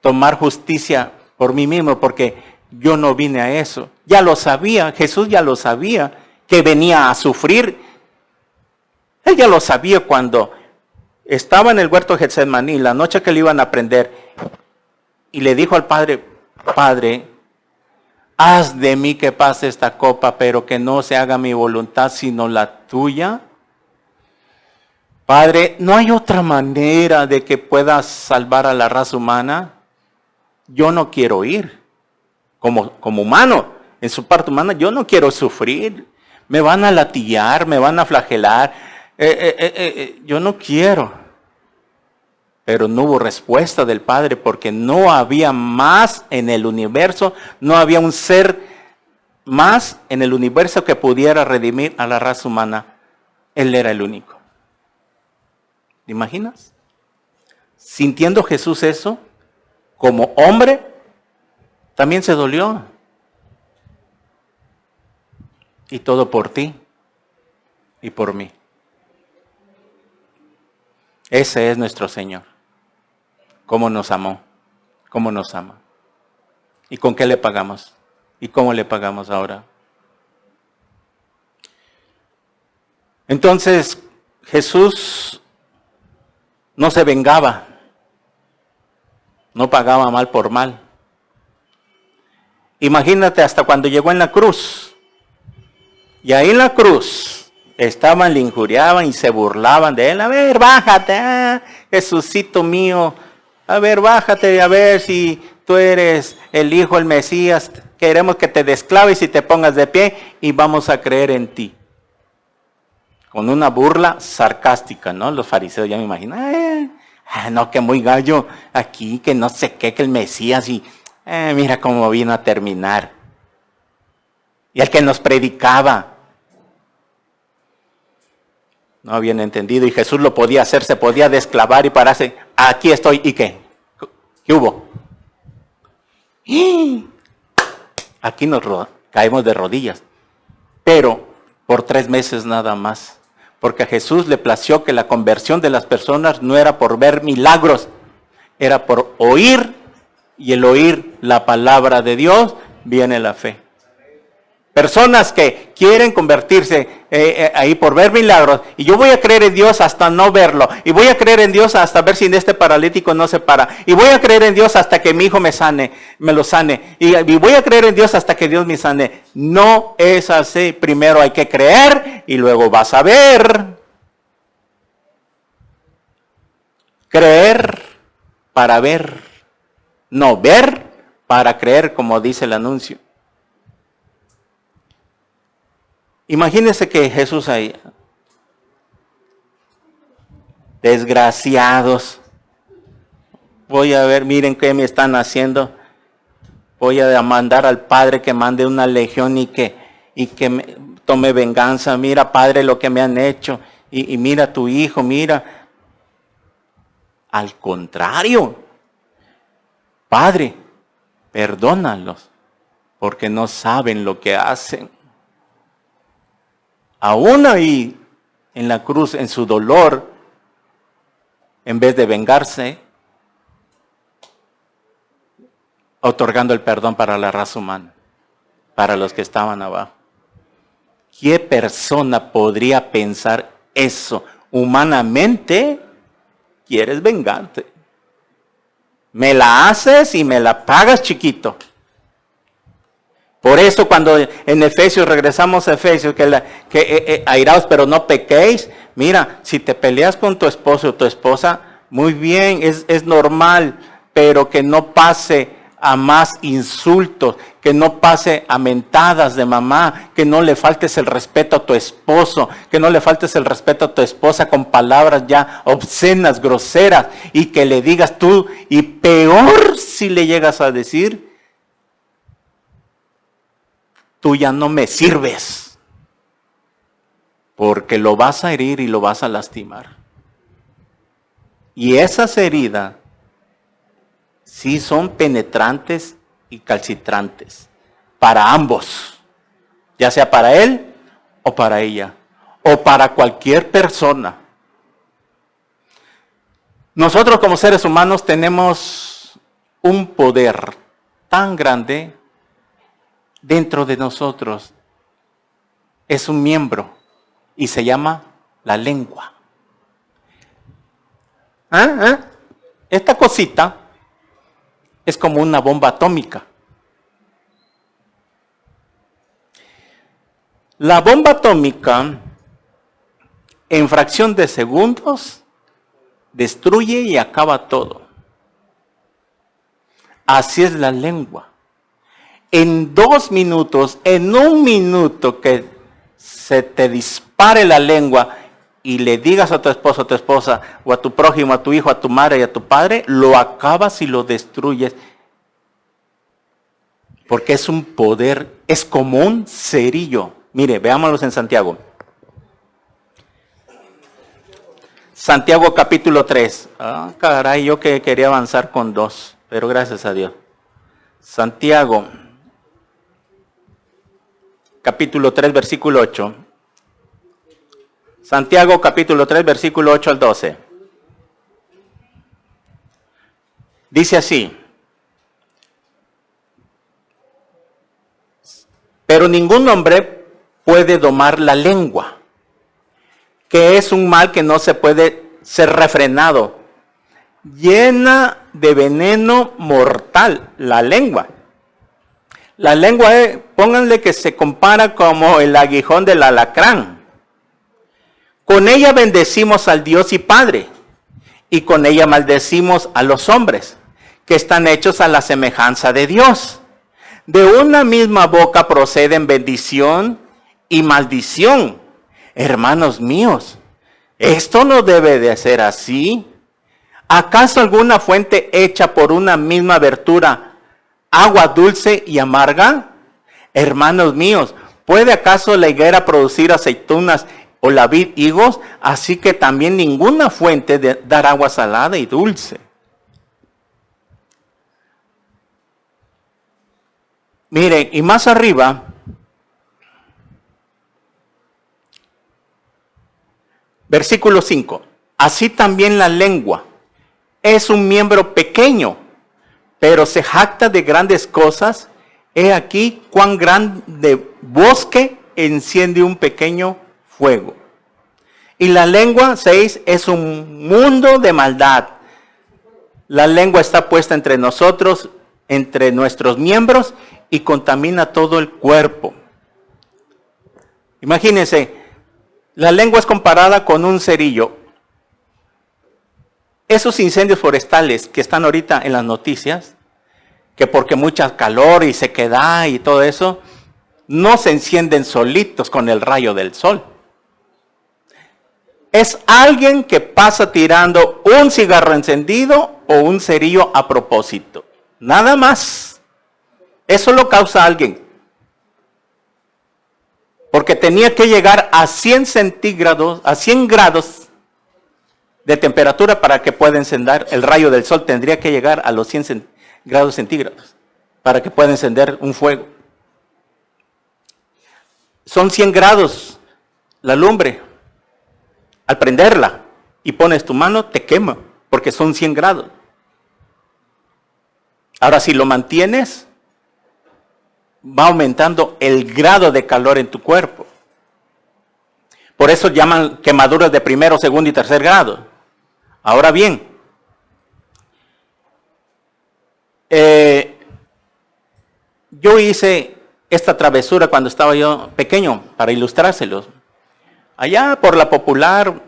tomar justicia por mí mismo, porque yo no vine a eso. Ya lo sabía, Jesús ya lo sabía, que venía a sufrir. Él ya lo sabía cuando estaba en el huerto de Getsemaní, la noche que le iban a prender, y le dijo al Padre, Padre, haz de mí que pase esta copa, pero que no se haga mi voluntad sino la tuya. Padre, ¿no hay otra manera de que puedas salvar a la raza humana? Yo no quiero ir. Como humano, en su parte humana, yo no quiero sufrir. Me van a latillar, me van a flagelar. Yo no quiero. Pero no hubo respuesta del Padre porque no había más en el universo, no había un ser más en el universo que pudiera redimir a la raza humana. Él era el único. ¿Te imaginas? Sintiendo Jesús eso, como hombre, también se dolió. Y todo por ti y por mí. Ese es nuestro Señor. Cómo nos amó, cómo nos ama. ¿Y con qué le pagamos? ¿Y cómo le pagamos ahora? Entonces, Jesús no se vengaba, no pagaba mal por mal. Imagínate hasta cuando llegó en la cruz. Y ahí en la cruz estaban, le injuriaban y se burlaban de él. A ver, bájate, Jesucito mío. A ver, bájate, a ver si tú eres el Hijo, el Mesías. Queremos que te desclaves y te pongas de pie y vamos a creer en ti. Con una burla sarcástica, ¿no? Los fariseos ya me imagino. No, que muy gallo aquí, que no sé qué, que el Mesías y mira cómo vino a terminar. Y el que nos predicaba no habían entendido y Jesús lo podía hacer, se podía desclavar y pararse. Aquí estoy, ¿y qué? ¿Qué hubo? Aquí caemos de rodillas. Pero por 3 meses nada más. Porque a Jesús le plació que la conversión de las personas no era por ver milagros, era por oír, y el oír la palabra de Dios viene la fe. Personas que quieren convertirse ahí por ver milagros, y yo voy a creer en Dios hasta no verlo, y voy a creer en Dios hasta ver si este paralítico no se para, y voy a creer en Dios hasta que mi hijo me lo sane, y voy a creer en Dios hasta que Dios me sane. No es así. Primero hay que creer y luego vas a ver. Creer para ver, no ver para creer, como dice el anuncio. Imagínense que Jesús ahí, desgraciados, voy a ver, miren qué me están haciendo, voy a mandar al Padre que mande una legión y que tome venganza. Mira, Padre, lo que me han hecho, y mira tu hijo, mira. Al contrario, Padre, perdónalos, porque no saben lo que hacen. Aún ahí, en la cruz, en su dolor, en vez de vengarse, otorgando el perdón para la raza humana, para los que estaban abajo. ¿Qué persona podría pensar eso? Humanamente, quieres vengarte. Me la haces y me la pagas, chiquito. Por eso cuando en Efesios, regresamos a Efesios, que airaos pero no pequéis. Mira, si te peleas con tu esposo o tu esposa, muy bien, es normal, pero que no pase a más insultos, que no pase a mentadas de mamá, que no le faltes el respeto a tu esposo, que no le faltes el respeto a tu esposa con palabras ya obscenas, groseras, y que le digas tú, y peor si le llegas a decir, tú ya no me sirves, porque lo vas a herir y lo vas a lastimar. Y esas heridas sí son penetrantes y calcitrantes para ambos, ya sea para él o para ella, o para cualquier persona. Nosotros como seres humanos tenemos un poder tan grande dentro de nosotros. Es un miembro y se llama la lengua. Esta cosita es como una bomba atómica. La bomba atómica, en fracción de segundos, destruye y acaba todo. Así es la lengua. En 2 minutos, en 1 minuto que se te dispare la lengua y le digas a tu esposo, a tu esposa, o a tu prójimo, a tu hijo, a tu madre y a tu padre, lo acabas y lo destruyes. Porque es un poder, es como un cerillo. Mire, veámoslos en Santiago. Santiago capítulo 3. Ah, caray, yo que quería avanzar con 2, pero gracias a Dios. Santiago capítulo 3, versículo 8. Santiago capítulo 3, versículo 8 al 12. Dice así: pero ningún hombre puede domar la lengua, que es un mal que no se puede ser refrenado, llena de veneno mortal, la lengua. La lengua, pónganle que se compara como el aguijón del alacrán. Con ella bendecimos al Dios y Padre, y con ella maldecimos a los hombres, que están hechos a la semejanza de Dios. De una misma boca proceden bendición y maldición. Hermanos míos, esto no debe de ser así. ¿Acaso alguna fuente hecha por una misma abertura, agua dulce y amarga? Hermanos míos, ¿puede acaso la higuera producir aceitunas o la vid higos? Así que también ninguna fuente de dar agua salada y dulce. Miren, y más arriba, versículo 5. Así también la lengua es un miembro pequeño, pero se jacta de grandes cosas. He aquí cuán grande bosque enciende un pequeño fuego. Y la lengua, 6, es un mundo de maldad. La lengua está puesta entre nosotros, entre nuestros miembros, y contamina todo el cuerpo. Imagínense, la lengua es comparada con un cerillo. Esos incendios forestales que están ahorita en las noticias, que porque mucha calor y sequedad y todo eso, no se encienden solitos con el rayo del sol. Es alguien que pasa tirando un cigarro encendido o un cerillo a propósito. Nada más. Eso lo causa alguien. Porque tenía que llegar a 100 centígrados, a 100 grados de temperatura para que pueda encender. El rayo del sol tendría que llegar a los 100 grados centígrados para que pueda encender un fuego. Son 100 grados la lumbre. Al prenderla y pones tu mano, te quema, porque son 100 grados. Ahora, si lo mantienes, va aumentando el grado de calor en tu cuerpo. Por eso llaman quemaduras de primero, segundo y tercer grado. Ahora bien, yo hice esta travesura cuando estaba yo pequeño, para ilustrárselos. Allá por la Popular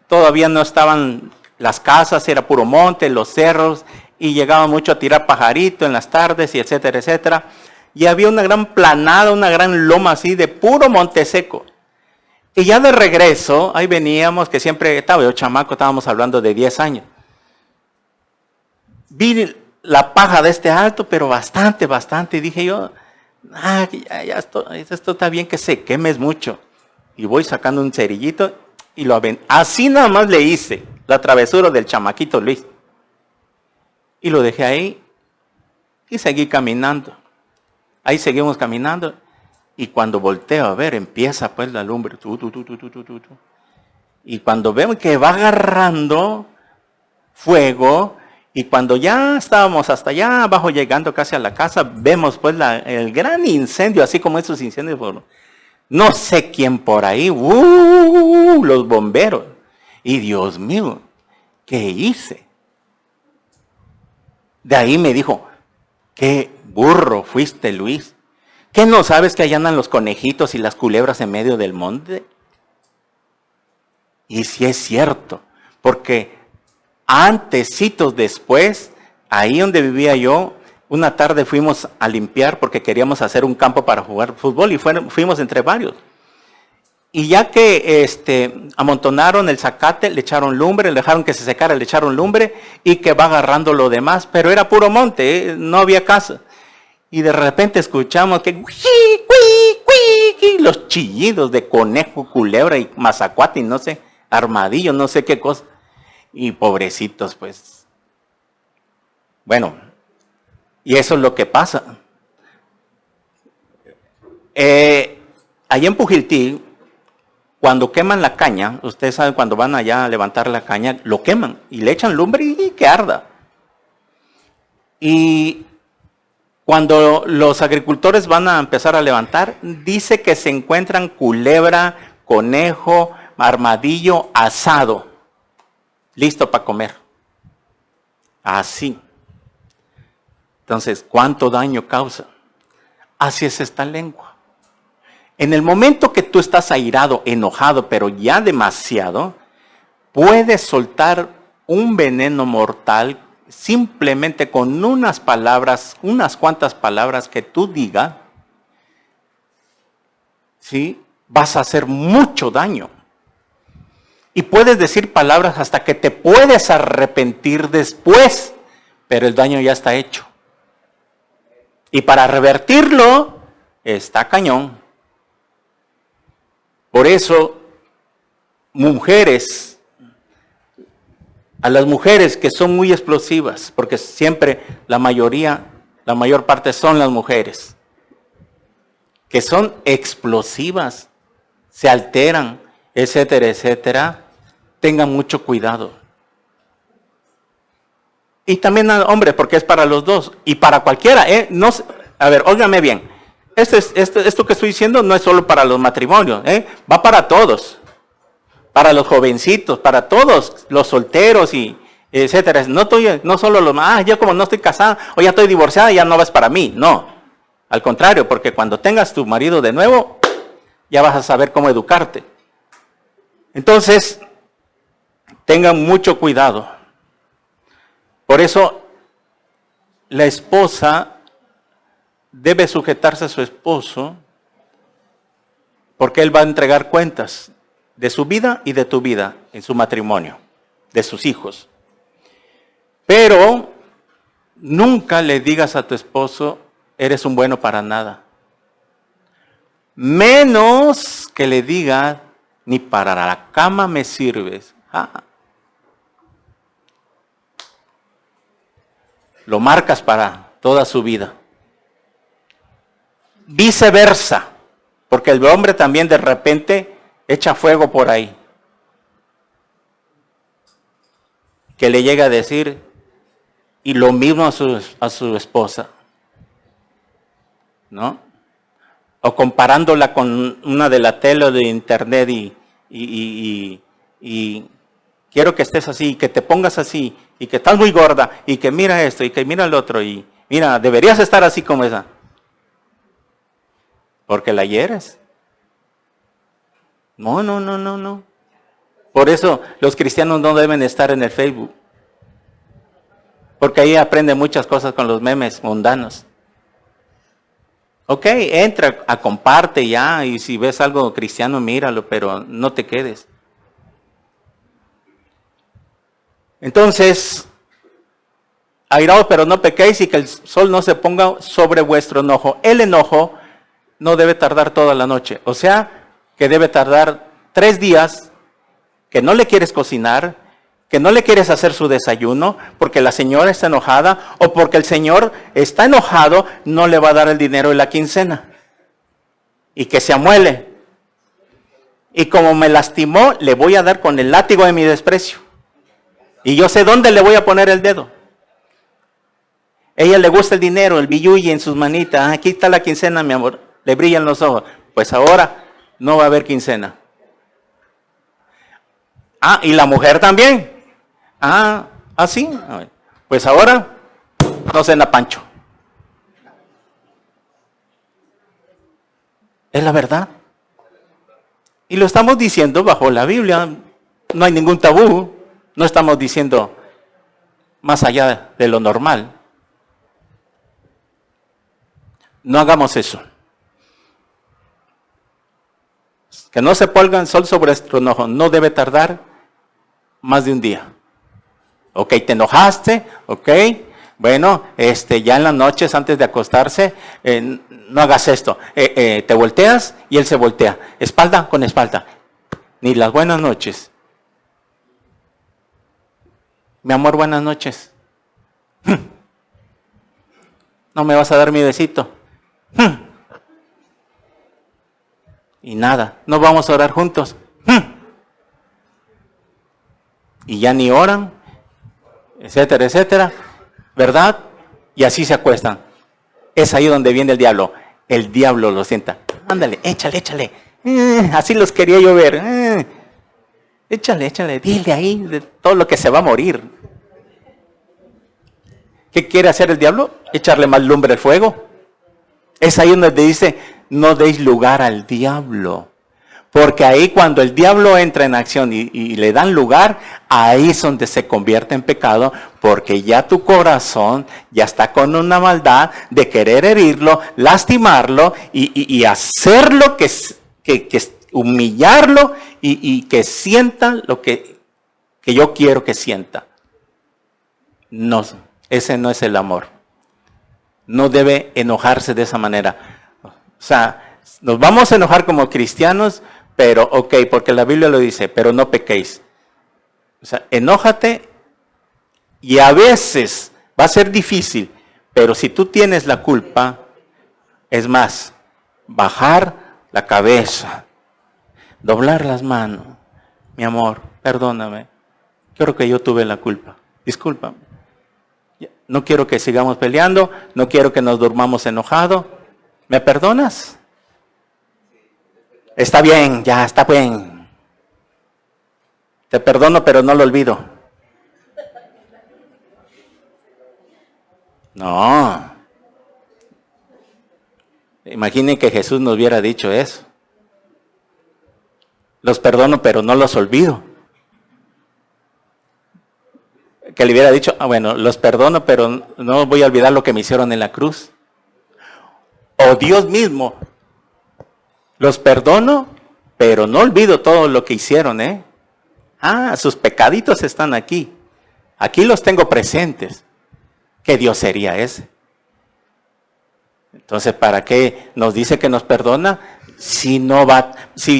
todavía no estaban las casas, era puro monte, los cerros, y llegaba mucho a tirar pajarito en las tardes, y etcétera, etcétera. Y había una gran planada, una gran loma así de puro monte seco. Y ya de regreso, ahí veníamos, que siempre estaba yo chamaco, estábamos hablando de 10 años. Vi la paja de este alto, pero bastante, y dije yo, esto está bien que se queme mucho. Y voy sacando un cerillito y lo aventé. Así nada más le hice la travesura del chamaquito Luis. Y lo dejé ahí y seguí caminando. Ahí seguimos caminando. Y cuando volteo a ver, empieza pues la lumbre. Y cuando vemos que va agarrando fuego, y cuando ya estábamos hasta allá abajo, llegando casi a la casa, vemos pues el gran incendio, así como esos incendios por no sé quién por ahí, los bomberos. Y Dios mío, ¿qué hice? De ahí me dijo, qué burro fuiste, Luis. ¿Qué no sabes que allá andan los conejitos y las culebras en medio del monte? Y sí es cierto, porque antecitos después, ahí donde vivía yo, una tarde fuimos a limpiar porque queríamos hacer un campo para jugar fútbol y fuimos entre varios. Y ya que amontonaron el zacate, le echaron lumbre, le dejaron que se secara, le echaron lumbre y que va agarrando lo demás, pero era puro monte, no había casa. Y de repente escuchamos que los chillidos de conejo, culebra y mazacuate y no sé, armadillo, no sé qué cosa. Y pobrecitos, pues. Bueno, y eso es lo que pasa. Allá en Pujiltí, cuando queman la caña, ustedes saben cuando van allá a levantar la caña, lo queman y le echan lumbre y que arda. Y cuando los agricultores van a empezar a levantar, dice que se encuentran culebra, conejo, armadillo asado, listo para comer. Así. Entonces, ¿cuánto daño causa? Así es esta lengua. En el momento que tú estás airado, enojado, pero ya demasiado, puedes soltar un veneno mortal simplemente con unas palabras, unas cuantas palabras que tú digas, ¿sí? Vas a hacer mucho daño. Y puedes decir palabras hasta que te puedes arrepentir después, pero el daño ya está hecho. Y para revertirlo, está cañón. Por eso, mujeres, a las mujeres que son muy explosivas, porque siempre la mayor parte son las mujeres, que son explosivas, se alteran, etcétera, etcétera, tengan mucho cuidado. Y también al hombre, porque es para los dos, y para cualquiera, no, a ver, óigame bien, esto que estoy diciendo no es solo para los matrimonios, va para todos. Para los jovencitos, para todos, los solteros y etcétera. No solo los, yo como no estoy casada o ya estoy divorciada, ya no vas para mí. No, al contrario, porque cuando tengas tu marido de nuevo, ya vas a saber cómo educarte. Entonces, tengan mucho cuidado. Por eso, la esposa debe sujetarse a su esposo, porque él va a entregar cuentas de su vida y de tu vida en su matrimonio, de sus hijos. Pero nunca le digas a tu esposo, eres un bueno para nada. Menos que le diga, ni para la cama me sirves. Lo marcas para toda su vida. Viceversa, porque el hombre también de repente echa fuego por ahí. Que le llega a decir, y lo mismo a su esposa, ¿no? O comparándola con una de la tele o de internet y quiero que estés así, que te pongas así, y que estás muy gorda, y que mira esto, y que mira el otro, y mira, deberías estar así como esa. Porque la hieres. No. Por eso los cristianos no deben estar en el Facebook. Porque ahí aprenden muchas cosas con los memes mundanos. Ok, entra, comparte ya, y si ves algo cristiano, míralo, pero no te quedes. Entonces, airaos, pero no pequéis, y que el sol no se ponga sobre vuestro enojo. El enojo no debe tardar toda la noche. O sea, que debe tardar 3 días, que no le quieres cocinar, que no le quieres hacer su desayuno, porque la señora está enojada, o porque el señor está enojado, no le va a dar el dinero de la quincena. Y que se amuele. Y como me lastimó, le voy a dar con el látigo de mi desprecio. Y yo sé dónde le voy a poner el dedo. Ella le gusta el dinero, el billuyi en sus manitas. Aquí está la quincena, mi amor. Le brillan los ojos. Pues ahora no va a haber quincena. Y la mujer también. Sí. Pues ahora no cena Pancho. Es la verdad. Y lo estamos diciendo bajo la Biblia. No hay ningún tabú. No estamos diciendo más allá de lo normal. No hagamos eso. Que no se ponga el sol sobre nuestro enojo. No debe tardar más de un día. Ok, te enojaste, ok. Bueno, ya en las noches antes de acostarse, no hagas esto. Te volteas y él se voltea. Espalda con espalda. Ni las buenas noches. Mi amor, buenas noches. No me vas a dar mi besito. Y nada, no vamos a orar juntos. Y ya ni oran, etcétera, etcétera, ¿verdad? Y así se acuestan. Es ahí donde viene el diablo. El diablo lo sienta. Ándale, échale. Así los quería yo ver. Échale, dile ahí de todo lo que se va a morir. ¿Qué quiere hacer el diablo? Echarle más lumbre al fuego. Es ahí donde dice, no deis lugar al diablo. Porque ahí cuando el diablo entra en acción y le dan lugar, ahí es donde se convierte en pecado, porque ya tu corazón ya está con una maldad de querer herirlo, lastimarlo y hacerlo que humillarlo y que sienta lo que yo quiero que sienta. No, ese no es el amor. No debe enojarse de esa manera. O sea, nos vamos a enojar como cristianos, pero ok, porque la Biblia lo dice, pero no pequéis. O sea, enójate y a veces va a ser difícil, pero si tú tienes la culpa, es más, bajar la cabeza, doblar las manos. Mi amor, perdóname, creo que yo tuve la culpa, discúlpame. No quiero que sigamos peleando, no quiero que nos durmamos enojados. ¿Me perdonas? Está bien, ya está bien. Te perdono, pero no lo olvido. No. Imaginen que Jesús nos hubiera dicho eso. Los perdono, pero no los olvido. Que le hubiera dicho, bueno, los perdono, pero no voy a olvidar lo que me hicieron en la cruz. O Dios mismo, los perdono, pero no olvido todo lo que hicieron, sus pecaditos están aquí. Aquí los tengo presentes. ¿Qué Dios sería ese? Entonces, ¿para qué nos dice que nos perdona? Si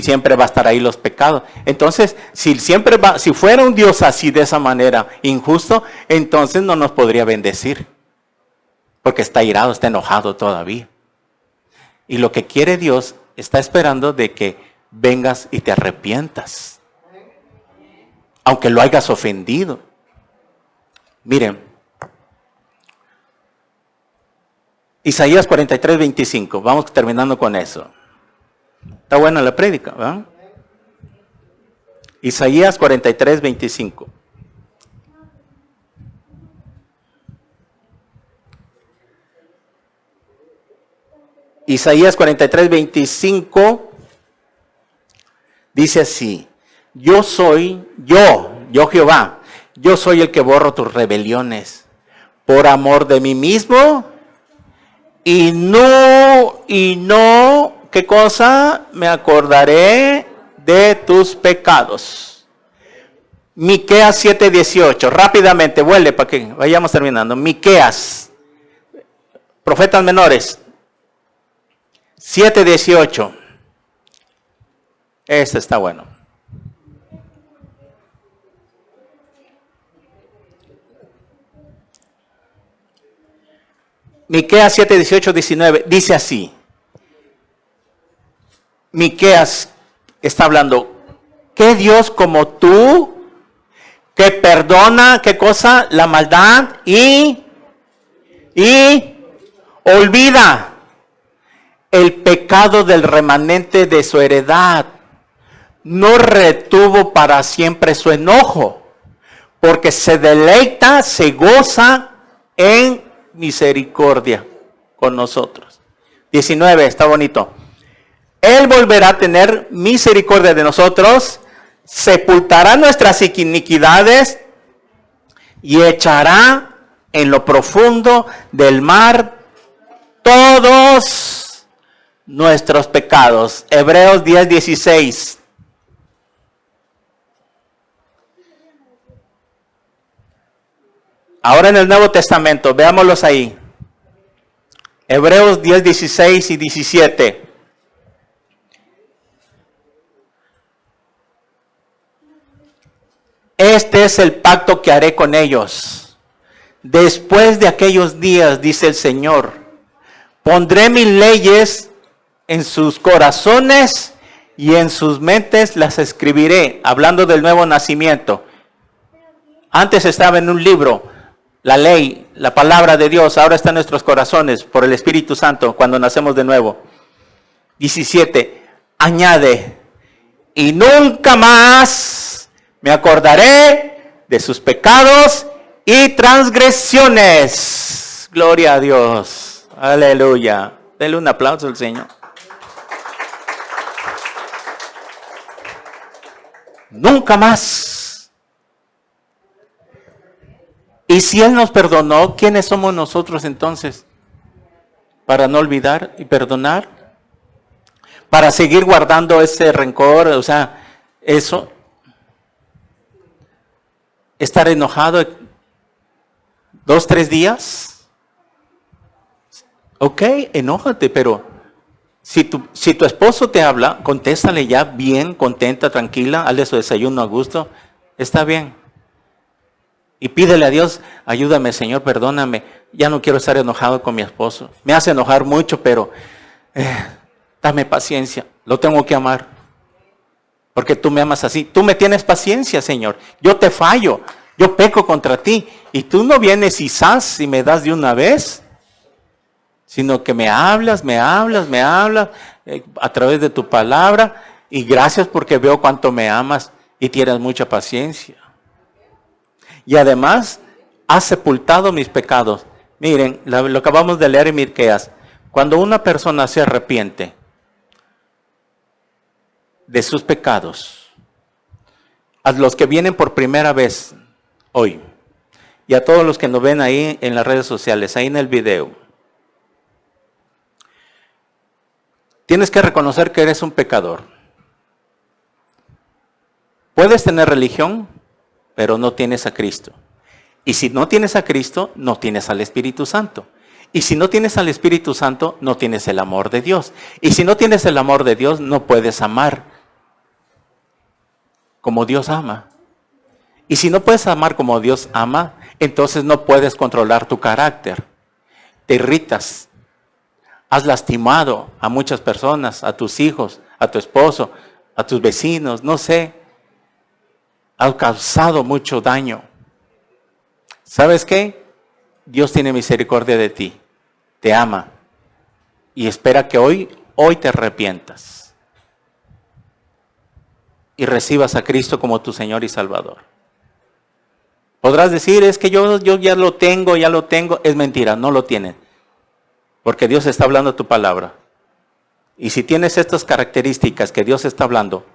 siempre va a estar ahí los pecados. Entonces, si fuera un Dios así de esa manera, injusto, entonces no nos podría bendecir. Porque está irado, está enojado todavía. Y lo que quiere Dios, está esperando de que vengas y te arrepientas. Aunque lo hayas ofendido. Miren, Isaías 43, 25. Vamos terminando con eso. Está buena la prédica, ¿verdad? Isaías 43, 25. Isaías 43, 25 dice así: yo Jehová, yo soy el que borro tus rebeliones por amor de mí mismo y no, ¿qué cosa? Me acordaré de tus pecados. Miqueas 7:18, rápidamente, vuelve para que vayamos terminando. Miqueas, profetas menores, 7:18. Este está bueno. Miqueas 7:18, 19, dice así. Miqueas está hablando, ¿qué Dios como tú, que perdona, qué cosa? La maldad y olvida el pecado del remanente de su heredad. No retuvo para siempre su enojo, porque se deleita, se goza en misericordia con nosotros. 19, está bonito. Él volverá a tener misericordia de nosotros, sepultará nuestras iniquidades y echará en lo profundo del mar todos nuestros pecados. Hebreos 10:16. Ahora en el Nuevo Testamento, veámoslos ahí. Hebreos 10:16 y 17. Este es el pacto que haré con ellos. Después de aquellos días, dice el Señor, pondré mis leyes en sus corazones y en sus mentes las escribiré. Hablando del nuevo nacimiento. Antes estaba en un libro, la ley, la palabra de Dios, ahora está en nuestros corazones por el Espíritu Santo cuando nacemos de nuevo. 17. Añade, y nunca más me acordaré de sus pecados y transgresiones. Gloria a Dios. Aleluya. Denle un aplauso al Señor. Nunca más. Y si Él nos perdonó, ¿quiénes somos nosotros entonces? Para no olvidar y perdonar. Para seguir guardando ese rencor, o sea, eso. Estar enojado 2, 3 días. Ok, enójate, pero si tu esposo te habla, contéstale ya bien, contenta, tranquila, hazle su desayuno a gusto, está bien. Y pídele a Dios, ayúdame Señor, perdóname, ya no quiero estar enojado con mi esposo. Me hace enojar mucho, pero dame paciencia, lo tengo que amar. Porque tú me amas así, tú me tienes paciencia, Señor. Yo te fallo, yo peco contra ti. Y tú no vienes y zas y me das de una vez, sino que me hablas a través de tu palabra. Y gracias porque veo cuánto me amas y tienes mucha paciencia. Y además, has sepultado mis pecados. Miren, lo acabamos de leer en Miqueas. Cuando una persona se arrepiente de sus pecados, a los que vienen por primera vez hoy, y a todos los que nos ven ahí en las redes sociales, ahí en el video, tienes que reconocer que eres un pecador. Puedes tener religión, pero no tienes a Cristo. Y si no tienes a Cristo, no tienes al Espíritu Santo. Y si no tienes al Espíritu Santo, no tienes el amor de Dios. Y si no tienes el amor de Dios, no puedes amar como Dios ama. Y si no puedes amar como Dios ama, entonces no puedes controlar tu carácter. Te irritas. Has lastimado a muchas personas, a tus hijos, a tu esposo, a tus vecinos, no sé. Has causado mucho daño. ¿Sabes qué? Dios tiene misericordia de ti. Te ama. Y espera que hoy te arrepientas. Y recibas a Cristo como tu Señor y Salvador. Podrás decir, es que yo ya lo tengo. Es mentira, no lo tienes. Porque Dios está hablando tu palabra. Y si tienes estas características que Dios está hablando,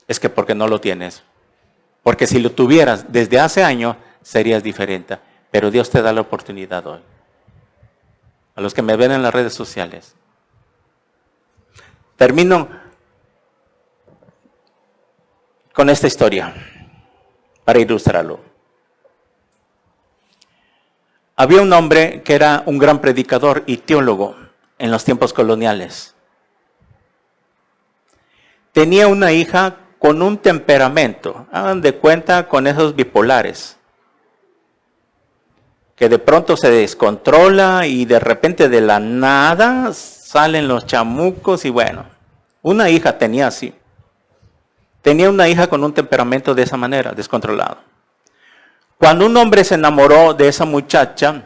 es que porque no lo tienes. Porque si lo tuvieras desde hace años, serías diferente. Pero Dios te da la oportunidad hoy. A los que me ven en las redes sociales. Termino con esta historia para ilustrarlo. Había un hombre que era un gran predicador y teólogo en los tiempos coloniales. Tenía una hija con un temperamento, hagan de cuenta con esos bipolares, que de pronto se descontrola y de repente de la nada salen los chamucos y bueno, una hija tenía así. Tenía una hija con un temperamento de esa manera, descontrolado. Cuando un hombre se enamoró de esa muchacha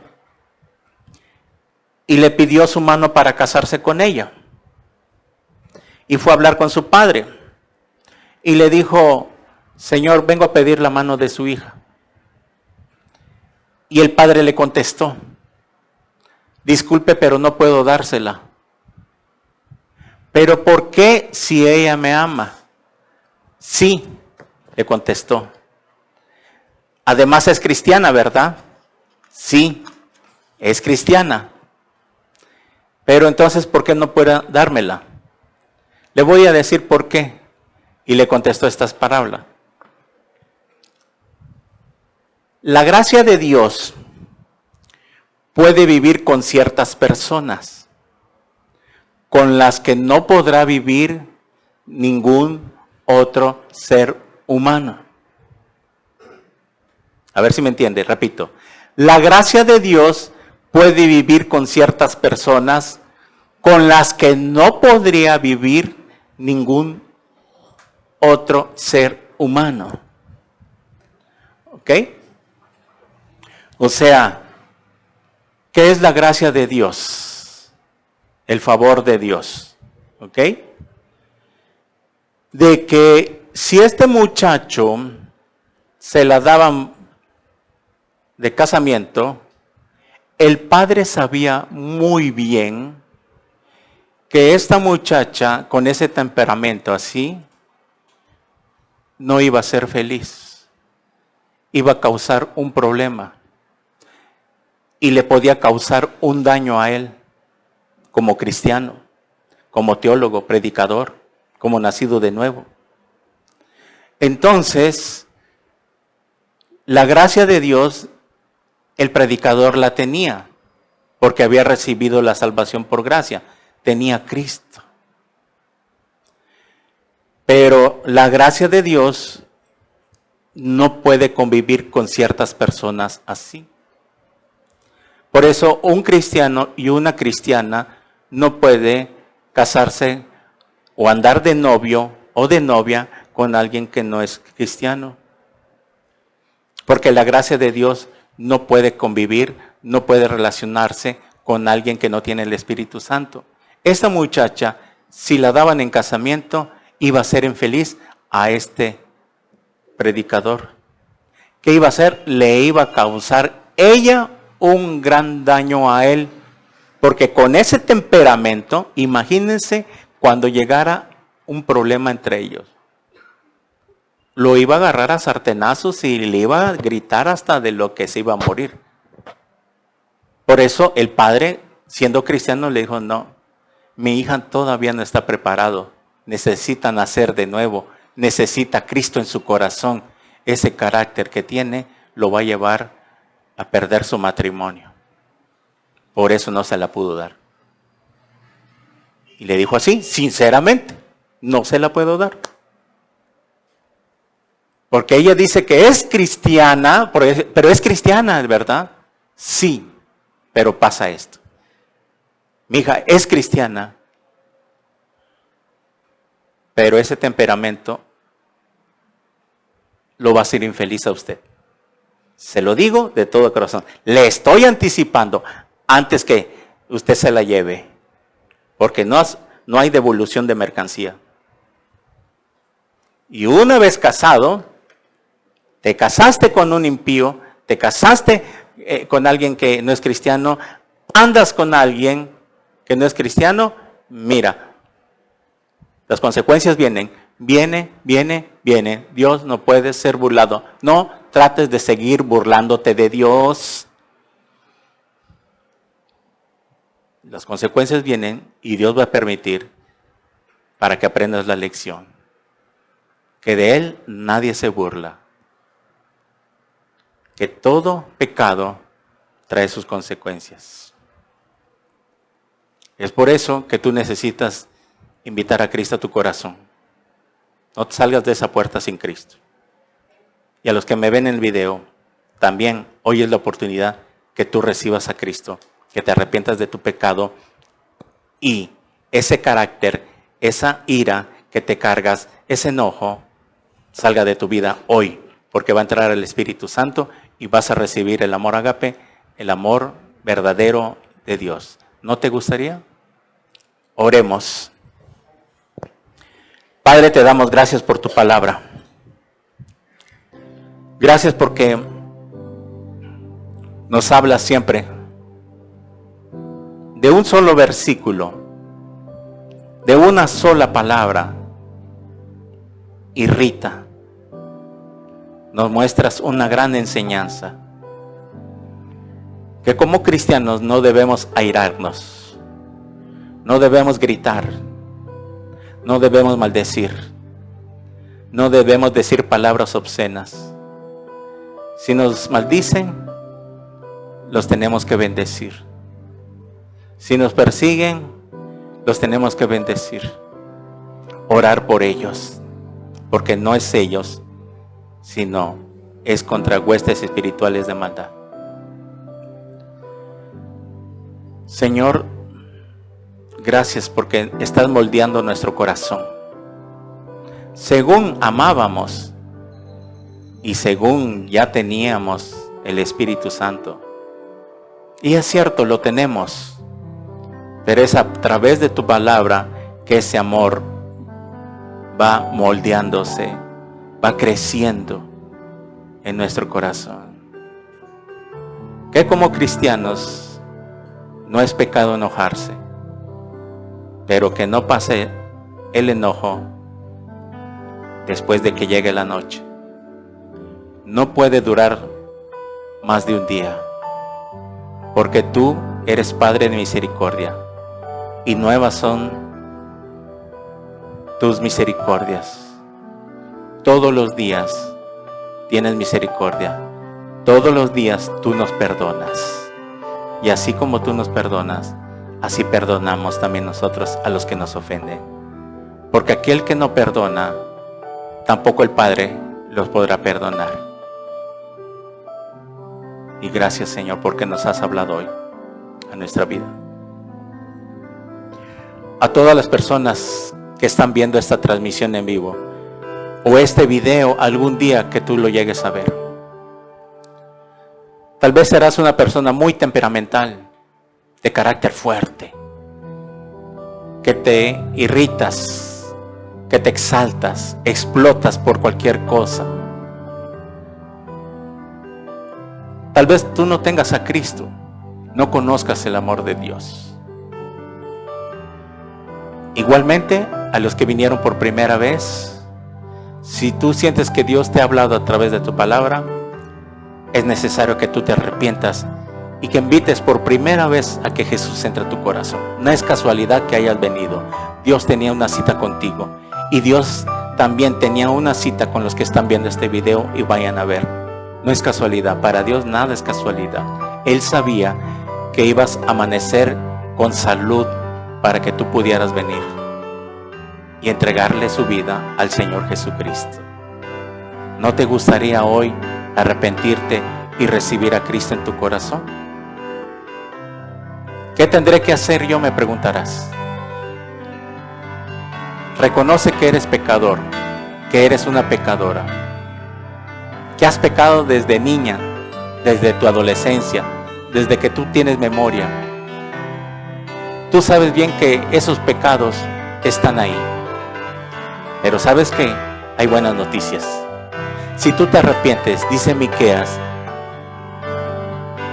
y le pidió su mano para casarse con ella, y fue a hablar con su padre, y le dijo, Señor, vengo a pedir la mano de su hija. Y el padre le contestó, disculpe, pero no puedo dársela. ¿Pero por qué si ella me ama? Sí, le contestó. Además es cristiana, ¿verdad? Sí, es cristiana. Pero entonces, ¿por qué no puede dármela? Le voy a decir por qué. Y le contestó estas parábolas. La gracia de Dios puede vivir con ciertas personas, con las que no podrá vivir ningún otro ser humano. A ver si me entiende, repito. La gracia de Dios puede vivir con ciertas personas con las que no podría vivir ningún otro ser humano. ¿Ok? O sea, ¿qué es la gracia de Dios? El favor de Dios. ¿Ok? De que si este muchacho se la daban de casamiento, el padre sabía muy bien que esta muchacha con ese temperamento así no iba a ser feliz, iba a causar un problema y le podía causar un daño a él como cristiano, como teólogo, predicador, como nacido de nuevo. Entonces, la gracia de Dios, el predicador la tenía, porque había recibido la salvación por gracia, tenía a Cristo. Pero la gracia de Dios no puede convivir con ciertas personas así. Por eso un cristiano y una cristiana no puede casarse o andar de novio o de novia con alguien que no es cristiano. Porque la gracia de Dios no puede convivir, no puede relacionarse con alguien que no tiene el Espíritu Santo. Esta muchacha, si la daban en casamiento, iba a ser infeliz a este predicador. ¿Qué iba a hacer? Le iba a causar ella un gran daño a él. Porque con ese temperamento, imagínense cuando llegara un problema entre ellos. Lo iba a agarrar a sartenazos y le iba a gritar hasta de lo que se iba a morir. Por eso el padre, siendo cristiano, le dijo, no, mi hija todavía no está preparado, necesita nacer de nuevo, necesita Cristo en su corazón. Ese carácter que tiene lo va a llevar a perder su matrimonio. Por eso no se la pudo dar. Y le dijo así, sinceramente, no se la puedo dar. Porque ella dice que es cristiana, pero es cristiana, ¿verdad? Sí, pero pasa esto. Mi hija es cristiana, pero ese temperamento lo va a hacer infeliz a usted. Se lo digo de todo corazón. Le estoy anticipando antes que usted se la lleve, porque no hay devolución de mercancía. Y una vez casado, te casaste con un impío, te casaste con alguien que no es cristiano, andas con alguien que no es cristiano, mira, las consecuencias vienen. Viene. Dios no puede ser burlado. No trates de seguir burlándote de Dios. Las consecuencias vienen y Dios va a permitir para que aprendas la lección. Que de Él nadie se burla. Que todo pecado trae sus consecuencias. Es por eso que tú necesitas invitar a Cristo a tu corazón. No te salgas de esa puerta sin Cristo. Y a los que me ven en el video, también hoy es la oportunidad que tú recibas a Cristo, que te arrepientas de tu pecado y ese carácter, esa ira que te cargas, ese enojo, salga de tu vida hoy, porque va a entrar el Espíritu Santo y vas a recibir el amor ágape, el amor verdadero de Dios. ¿No te gustaría? Oremos. Padre, te damos gracias por tu palabra. Gracias porque nos hablas siempre de un solo versículo, de una sola palabra. Irrita. Nos muestras una gran enseñanza. Que como cristianos no debemos airarnos. No debemos gritar, no debemos maldecir, no debemos decir palabras obscenas. Si nos maldicen, los tenemos que bendecir. Si nos persiguen, los tenemos que bendecir. Orar por ellos, porque no es ellos, sino es contra huestes espirituales de maldad. Señor, gracias porque estás moldeando nuestro corazón. Según amábamos y según ya teníamos el Espíritu Santo. Y es cierto, lo tenemos. Pero es a través de tu palabra que ese amor va moldeándose, va creciendo en nuestro corazón. Que como cristianos no es pecado enojarse, pero que no pase el enojo después de que llegue la noche. No puede durar más de un día, porque tú eres Padre de misericordia y nuevas son tus misericordias. Todos los días tienes misericordia. Todos los días tú nos perdonas. Y así como tú nos perdonas, así perdonamos también nosotros a los que nos ofenden. Porque aquel que no perdona, tampoco el Padre los podrá perdonar. Y gracias, Señor, porque nos has hablado hoy a nuestra vida. A todas las personas que están viendo esta transmisión en vivo o este video algún día que tú lo llegues a ver. Tal vez serás una persona muy temperamental, de carácter fuerte, que te irritas, que te exaltas, explotas por cualquier cosa. Tal vez tú no tengas a Cristo, no conozcas el amor de Dios. Igualmente, a los que vinieron por primera vez, si tú sientes que Dios te ha hablado a través de tu palabra, es necesario que tú te arrepientas y que invites por primera vez a que Jesús entre a tu corazón. No es casualidad que hayas venido. Dios tenía una cita contigo y Dios también tenía una cita con los que están viendo este video y vayan a ver. No es casualidad, para Dios nada es casualidad. Él sabía que ibas a amanecer con salud para que tú pudieras venir y entregarle su vida al Señor Jesucristo. ¿No te gustaría hoy arrepentirte y recibir a Cristo en tu corazón? ¿Qué tendré que hacer yo?, me preguntarás. Reconoce que eres pecador, que eres una pecadora, que has pecado desde niña, desde tu adolescencia, desde que tú tienes memoria. Tú sabes bien que esos pecados están ahí. Pero ¿sabes qué? Hay buenas noticias. Si tú te arrepientes, dice Miqueas,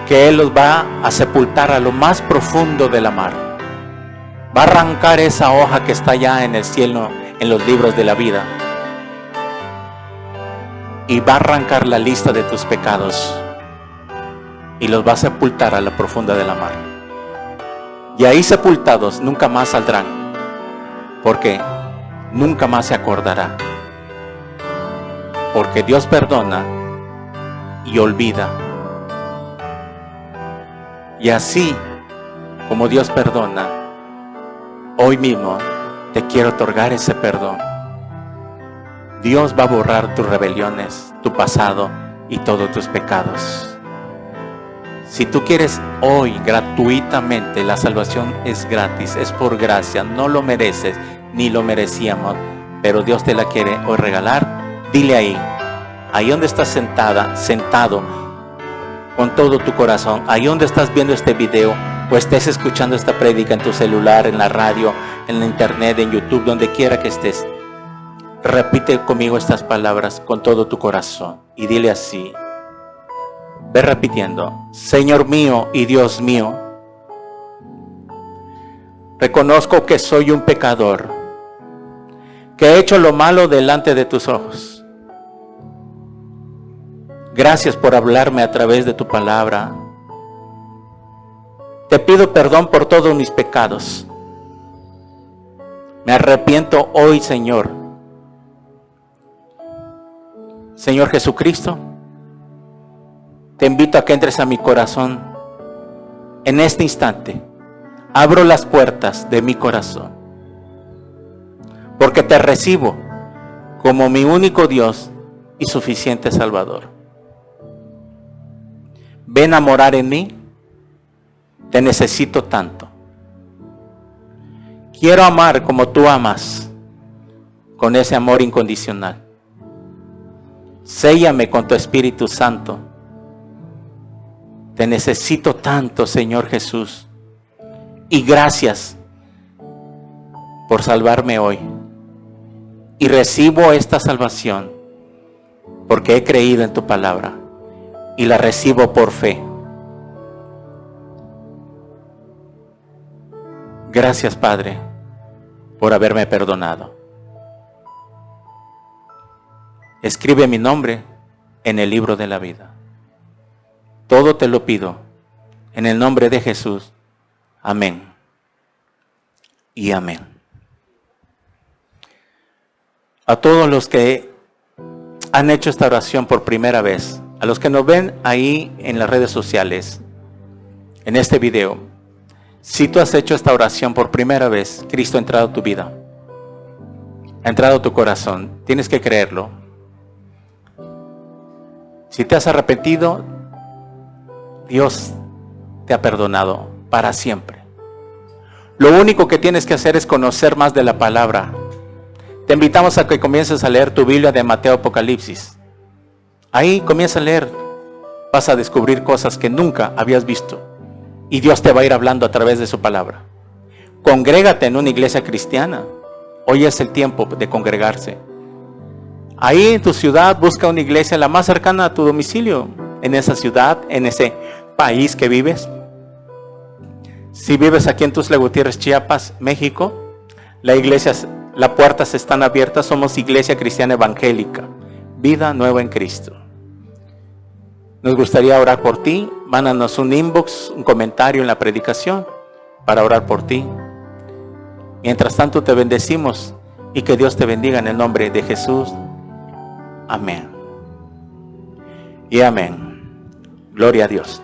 que Él los va a sepultar a lo más profundo de la mar. Va a arrancar esa hoja que está allá en el cielo, en los libros de la vida. Y va a arrancar la lista de tus pecados. Y los va a sepultar a la profunda de la mar. Y ahí sepultados nunca más saldrán. Porque nunca más se acordará. Porque Dios perdona y olvida. Y así como Dios perdona, hoy mismo te quiero otorgar ese perdón. Dios va a borrar tus rebeliones, tu pasado y todos tus pecados. Si tú quieres hoy gratuitamente, la salvación es gratis, es por gracia, no lo mereces ni lo merecíamos, pero Dios te la quiere hoy regalar. Dile ahí donde estás sentado con todo tu corazón, ahí donde estás viendo este video o estés escuchando esta prédica en tu celular, en la radio, en la internet, en YouTube, donde quiera que estés. Repite conmigo estas palabras con todo tu corazón y dile así. Ve repitiendo: Señor mío y Dios mío, reconozco que soy un pecador, que he hecho lo malo delante de tus ojos. Gracias por hablarme a través de tu palabra. Te pido perdón por todos mis pecados. Me arrepiento hoy, Señor. Señor Jesucristo, te invito a que entres a mi corazón. En este instante, abro las puertas de mi corazón, porque te recibo como mi único Dios y suficiente Salvador. Ven a morar en mí. Te necesito tanto. Quiero amar como tú amas, con ese amor incondicional. Séllame con tu Espíritu Santo. Te necesito tanto, Señor Jesús. Y gracias por salvarme hoy. Y recibo esta salvación porque he creído en tu palabra y la recibo por fe. Gracias, Padre, por haberme perdonado. Escribe mi nombre en el libro de la vida. Todo te lo pido en el nombre de Jesús. Amén y amén. A todos los que han hecho esta oración por primera vez, a los que nos ven ahí en las redes sociales, en este video, si tú has hecho esta oración por primera vez, Cristo ha entrado a tu vida, ha entrado a tu corazón, tienes que creerlo. Si te has arrepentido, Dios te ha perdonado para siempre. Lo único que tienes que hacer es conocer más de la palabra. Te invitamos a que comiences a leer tu Biblia de Mateo, Apocalipsis. Ahí comienza a leer. Vas a descubrir cosas que nunca habías visto. Y Dios te va a ir hablando a través de su palabra. Congrégate en una iglesia cristiana. Hoy es el tiempo de congregarse. Ahí en tu ciudad busca una iglesia la más cercana a tu domicilio. En esa ciudad, en ese país que vives. Si vives aquí en Tuxtla Gutiérrez, Chiapas, México, las puertas están abiertas. Somos Iglesia Cristiana Evangélica, Vida Nueva en Cristo. Nos gustaría orar por ti. Mándanos un inbox, un comentario en la predicación para orar por ti. Mientras tanto te bendecimos y que Dios te bendiga en el nombre de Jesús. Amén. Y amén. Gloria a Dios.